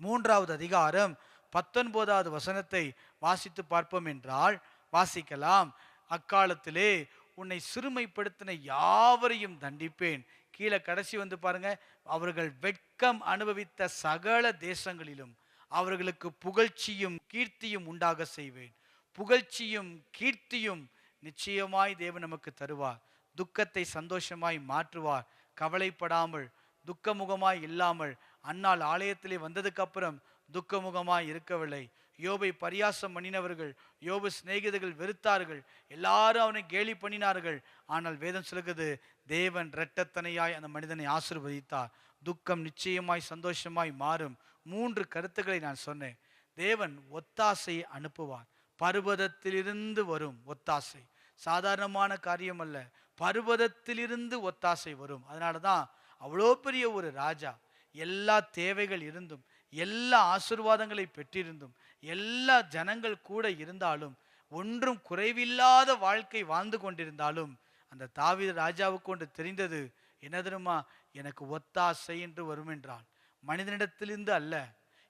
3வது அதிகாரம் 19வது வசனத்தை வாசித்து பார்ப்போம் என்றால் வாசிக்கலாம். அக்காலத்திலே உன்னை சிறுமைப்படுத்தின யாவரையும் தண்டிப்பேன். கீழே கடைசி வந்து பாருங்க, அவர்கள் வெட்கம் அனுபவித்த சகல தேசங்களிலும் அவர்களுக்கு புகழ்ச்சியும் கீர்த்தியும் உண்டாக செய்வேன். புகழ்ச்சியும் கீர்த்தியும் நிச்சயமாய் தேவன் நமக்கு தருவார். துக்கத்தை சந்தோஷமாய் மாற்றுவார். கவலைப்படாமல் துக்கமுகமாய் இல்லாமல், அன்னாள் ஆலயத்திலே வந்ததுக்கு அப்புறம் துக்கமுகமாய் இருக்கவில்லை. யோபை பரியாசம் பண்ணினவர்கள், யோபு சிநேகிதர்கள் வெறுத்தார்கள், எல்லாரும் அவனை கேலி பண்ணினார்கள். ஆனால் வேதம் சொல்லுகிறது, தேவன் இரட்டத்தனையாய் அந்த மனிதனை ஆசீர்வதித்தார். துக்கம் நிச்சயமாய் சந்தோஷமாய் மாறும். 3 கருத்துக்களை நான் சொன்னேன். தேவன் ஒத்தாசையை அனுப்புவார். பர்வதத்திலிருந்து வரும் ஒத்தாசை. சாதாரணமான காரியம் அல்ல, பர்வதத்திலிருந்து ஒத்தாசை வரும். அதனால தான் அவ்வளோ பெரிய ஒரு ராஜா, எல்லா தேவைகள் இருந்தும், எல்லா ஆசீர்வாதங்களை பெற்றிருந்தும், எல்லா ஜனங்கள் கூட இருந்தாலும், ஒன்றும் குறைவில்லாத வாழ்க்கை வாழ்ந்து கொண்டிருந்தாலும், அந்த தாவீது ராஜாவுக்கு ஒன்று தெரிந்தது என்ன தெரியுமா? எனக்கு ஒத்தாசை என்று வரும் என்றால் மனிதனிடத்திலிருந்து அல்ல,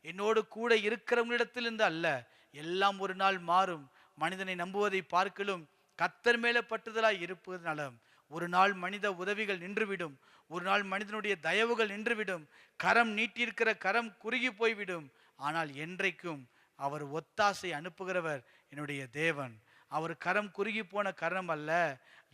என்னோடு கூட இருக்கிறவங்களிடத்திலிருந்து அல்ல. எல்லாம் ஒரு நாள் மாறும். மனிதனை நம்புவதை பார்க்கலும் கர்த்தர் மேல பட்டுதலாய் இருப்பது நலம். ஒரு நாள் மனித உதவிகள் நின்றுவிடும், ஒரு நாள் மனிதனுடைய தயவுகள் நின்றுவிடும், கரம் நீட்டியிருக்கிற கரம் குறுகி போய்விடும். ஆனால் என்றைக்கும் அவர் ஒத்தாசை அனுப்புகிறவர் என்னுடைய தேவன். அவர் கரம் குறுகி போன கரம் அல்ல.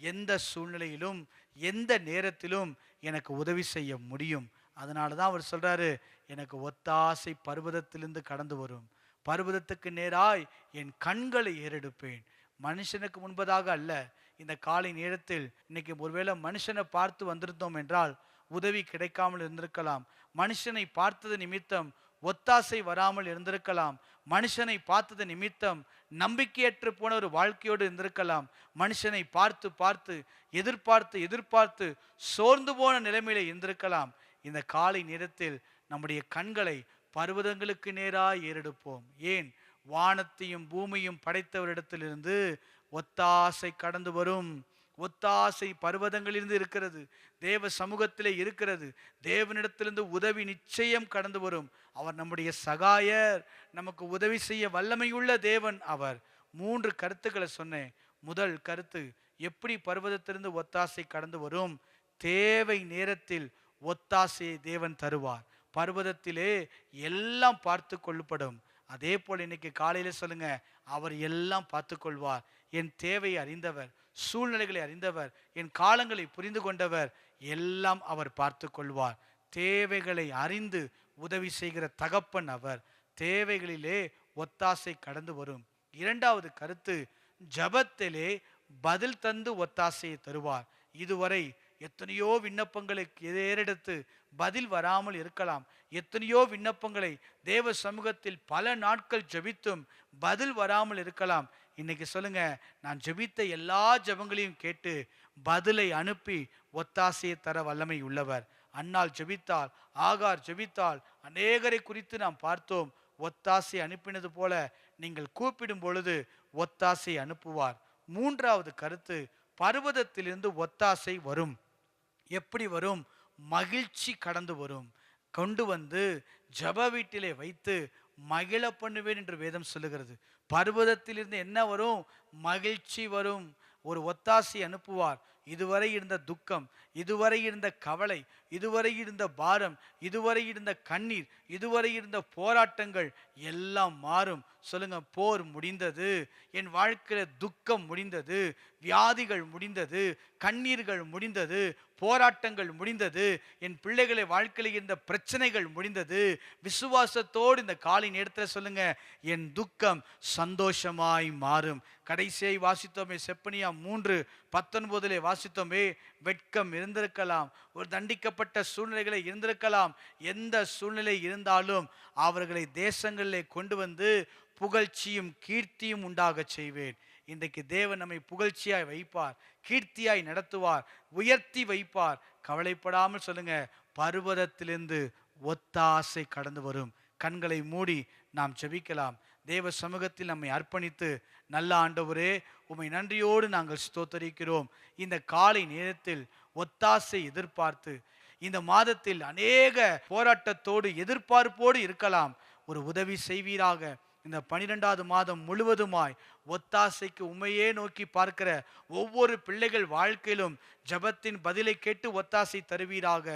எந்த சூழ்நிலையிலும் எந்த நேரத்திலும் எனக்கு உதவி செய்ய முடியும். அதனால தான் அவர் சொல்றாரு, எனக்கு ஒத்தாசை பர்வதத்திலிருந்து கடந்து வரும். பர்வதத்துக்கு நேராய் என் கண்களை ஏறெடுப்பேன். மனுஷனுக்கு முன்பதாக அல்ல. இந்த காலை நேரத்தில் இன்னைக்கு ஒருவேளை மனுஷனை பார்த்து வந்திருந்தோம் என்றால் உதவி கிடைக்காமல் இருந்திருக்கலாம். மனுஷனை பார்த்தது நிமித்தம் ஒத்தாசை வராமல் இருந்திருக்கலாம். மனுஷனை பார்த்தது நிமித்தம் நம்பிக்கையற்று போன ஒரு வாழ்க்கையோடு இருந்திருக்கலாம். மனுஷனை பார்த்து பார்த்து எதிர்பார்த்து சோர்ந்து போன நிலைமையில இருந்திருக்கலாம். இந்த காலை நேரத்தில் நம்முடைய கண்களை பர்வதங்களுக்கு நேராய் ஏறெடுப்போம். ஏன்? வானத்தையும் பூமியும் படைத்தவரிடத்திலிருந்து ஒத்தாசை கடந்து வரும். ஒத்தாசை பர்வதங்களிலிருந்து இருக்கிறது, தேவ சமூகத்திலே இருக்கிறது. தேவனிடத்திலிருந்து உதவி நிச்சயம் கடந்து வரும். அவர் நம்முடைய சகாயர், நமக்கு உதவி செய்ய வல்லமையுள்ள தேவன் அவர். 3 கருத்துக்களை சொன்னேன். முதல் கருத்து, எப்படி பர்வதத்திலிருந்து ஒத்தாசை கடந்து வரும்? தேவை நேரத்தில் ஒத்தாசையை தேவன் தருவார். பர்வதத்திலே எல்லாம் பார்த்து கொள்ளப்படும். அதே போல் இன்னைக்கு காலையில சொல்லுங்க, அவர் எல்லாம் பார்த்து கொள்வார். என் தேவையை அறிந்தவர், சூழ்நிலைகளை அறிந்தவர், என் காலங்களை புரிந்து கொண்டவர், எல்லாம் அவர் பார்த்து கொள்வார். தேவைகளை அறிந்து உதவி செய்கிற தகப்பன் அவர். தேவைகளிலே ஒத்தாசை கடந்து வரும். இரண்டாவது கருத்து, ஜபத்திலே பதில் தந்து ஒத்தாசையை தருவார். இதுவரை எத்தனையோ விண்ணப்பங்களுக்கு ஏறெடுத்து பதில் வராமல் இருக்கலாம். எத்தனையோ விண்ணப்பங்களை தேவ சமூகத்தில் பல நாட்கள் ஜெபித்தும் பதில் வராமல் இருக்கலாம். இன்னைக்கு சொல்லுங்க, நான் ஜெபித்த எல்லா ஜெபங்களையும் கேட்டு பதிலை அனுப்பி ஒத்தாசையை தர வல்லமை உள்ளவர். அன்னாள் ஜெபித்தாள், ஆகார் ஜெபித்தாள். அநேகரை குறித்து நாம் பார்த்தோம். ஒத்தாசை அனுப்பினது போல நீங்கள் கூப்பிடும் பொழுது ஒத்தாசை அனுப்புவார். மூன்றாவது கருத்து, பர்வதத்திலிருந்து ஒத்தாசை வரும். எப்படி வரும்? மகிழ்ச்சி கடந்து வரும். கொண்டு வந்து ஜப வீட்டிலே வைத்து மகிழ பண்ணுவேன் என்று வேதம் சொல்லுகிறது. பர்வதத்திலிருந்து என்ன வரும்? மகிழ்ச்சி வரும். ஒரு ஒத்தாசை அனுப்புவார். இதுவரை இருந்த துக்கம், இதுவரை இருந்த கவலை, இதுவரை இருந்த பாரம், இதுவரை இருந்த கண்ணீர், இதுவரை இருந்த போராட்டங்கள் எல்லாம் மாறும். சொல்லுங்க, போர் முடிந்தது, என் வாழ்க்கையில துக்கம் முடிந்தது, வியாதிகள் முடிந்தது, கண்ணீர்கள் முடிந்தது, போராட்டங்கள் முடிந்தது, என் பிள்ளைகளை வாழ்க்கையில் இருந்த பிரச்சனைகள் முடிந்தது. விசுவாசத்தோடு இந்த காலை நேரத்தில் சொல்லுங்க, என் துக்கம் சந்தோஷமாய் மாறும். கடைசியை வாசித்தோமே, செப்பனியா 3:19 வாசித்தோமே, வெட்கம் இருந்திருக்கலாம், ஒரு தண்டிக்கப்பட்ட சூழ்நிலைகளை இருந்திருக்கலாம். எந்த சூழ்நிலை இருந்தாலும் அவர்களை தேசங்களிலே கொண்டு வந்து புகழ்ச்சியும் கீர்த்தியும் உண்டாக செய்வேன். இன்றைக்கு தேவன் நம்மை புகழ்ச்சியாய் வைப்பார், கீர்த்தியாய் நடத்துவார், உயர்த்தி வைப்பார். கவலைப்படாமல் சொல்லுங்க, பர்வதத்திலிருந்து ஒத்தாசை கடந்து வரும். கண்களை மூடி நாம் ஜெபிக்கலாம். தேவ சமூகத்தில் நம்மை அர்ப்பணித்து, நல்ல ஆண்டவரே, உம்மை நன்றியோடு நாங்கள் ஸ்தோத்தரிக்கிறோம். இந்த காலை நேரத்தில் ஒத்தாசை எதிர்பார்த்து, இந்த மாதத்தில் அநேக போராட்டத்தோடு எதிர்பார்ப்போடு இருக்கலாம். ஒரு உதவி செய்வீராக. இந்த 12வது மாதம் முழுவதுமாய் ஒத்தாசைக்கு உண்மையே நோக்கி பார்க்கிற ஒவ்வொரு பிள்ளைகள் வாழ்க்கையிலும் ஜபத்தின் பதிலை கேட்டு ஒத்தாசை தருவீராக.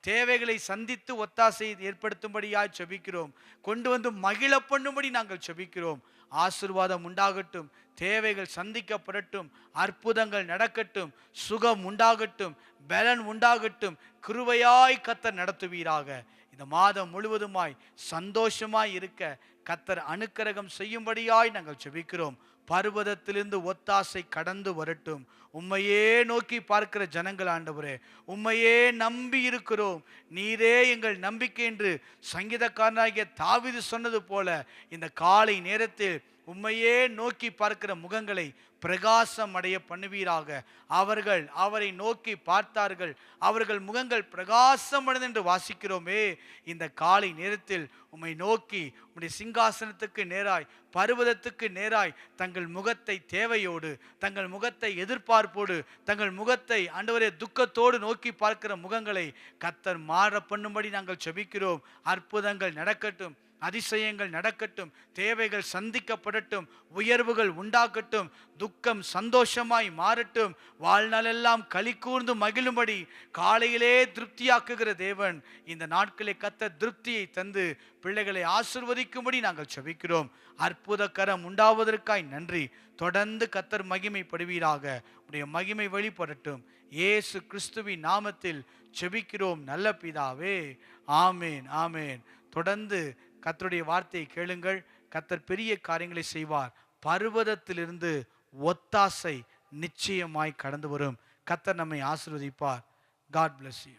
தேவைகளை சந்தித்து ஒத்தாசை ஏற்படுத்தும்படியாய் ஜெபிக்கிறோம். கொண்டு வந்து மகிழ பண்ணும்படி நாங்கள் ஜெபிக்கிறோம். ஆசீர்வாதம் உண்டாகட்டும், தேவைகள் சந்திக்கப்படட்டும், அற்புதங்கள் நடக்கட்டும், சுகம் உண்டாகட்டும், பலன் உண்டாகட்டும். கிருபையாய் கர்த்தர் நடத்துவீராக. இந்த மாதம் முழுவதுமாய் சந்தோஷமாய் இருக்க கர்த்தர் அனுக்கிரகம் செய்யும்படியாய் நாங்கள் ஜெபிக்கிறோம். பர்வதத்திலிருந்து ஒத்தாசை கடந்து வரட்டும். உம்மையே நோக்கி பார்க்கிற ஜனங்கள் ஆண்டவரே, உம்மையே நம்பி இருக்கிறோம், நீரே எங்கள் நம்பிக்கை என்று சங்கீதக்காரனாகிய தாவீது சொன்னது போல இந்த காலை நேரத்தில் உம்மையே நோக்கி பார்க்கிற முகங்களை பிரகாசம் அடைய பண்ணுவீராக. அவர்கள் அவரை நோக்கி பார்த்தார்கள், அவர்கள் முகங்கள் பிரகாசம் அடைந்து என்று வாசிக்கிறோமே. இந்த காலை நேரத்தில் உம்மை நோக்கி உம்முடைய சிங்காசனத்துக்கு நேராய், பர்வதத்துக்கு நேராய் தங்கள் முகத்தை தேவையோடு, தங்கள் முகத்தை எதிர்பார்ப்போடு, தங்கள் முகத்தை ஆண்டவரே துக்கத்தோடு நோக்கி பார்க்கிற முகங்களை கர்த்தர் மாற பண்ணும்படி நாங்கள் ஜெபிக்கிறோம். அற்புதங்கள் நடக்கட்டும், அதிசயங்கள் நடக்கட்டும், தேவைகள் சந்திக்கப்படட்டும், உயர்வுகள் உண்டாகட்டும், துக்கம் சந்தோஷமாய் மாறட்டும், வாழ்நாளெல்லாம் களி கூர்ந்து மகிழும்படி காலையிலே திருப்தியாக்குகிற தேவன் இந்த நாட்களை கர்த்தர் திருப்தியை தந்து பிள்ளைகளை ஆசீர்வதிக்கும்படி நாங்கள் ஜெபிக்கிறோம். அற்புத கரம் உண்டாவதற்காய் நன்றி. தொடர்ந்து கர்த்தர் மகிமைப்படுவீராக. உடைய மகிமை வெளிப்படட்டும். இயேசு கிறிஸ்துவின் நாமத்தில் ஜெபிக்கிறோம் நல்ல பிதாவே. ஆமேன், ஆமேன். தொடர்ந்து கர்த்தருடைய வார்த்தையை கேளுங்கள். கர்த்தர் பெரிய காரியங்களை செய்வார். பர்வதத்திலிருந்து ஒத்தாசை நிச்சயமாய் கடந்து வரும். கர்த்தர் நம்மை ஆசீர்வதிப்பார். God bless you.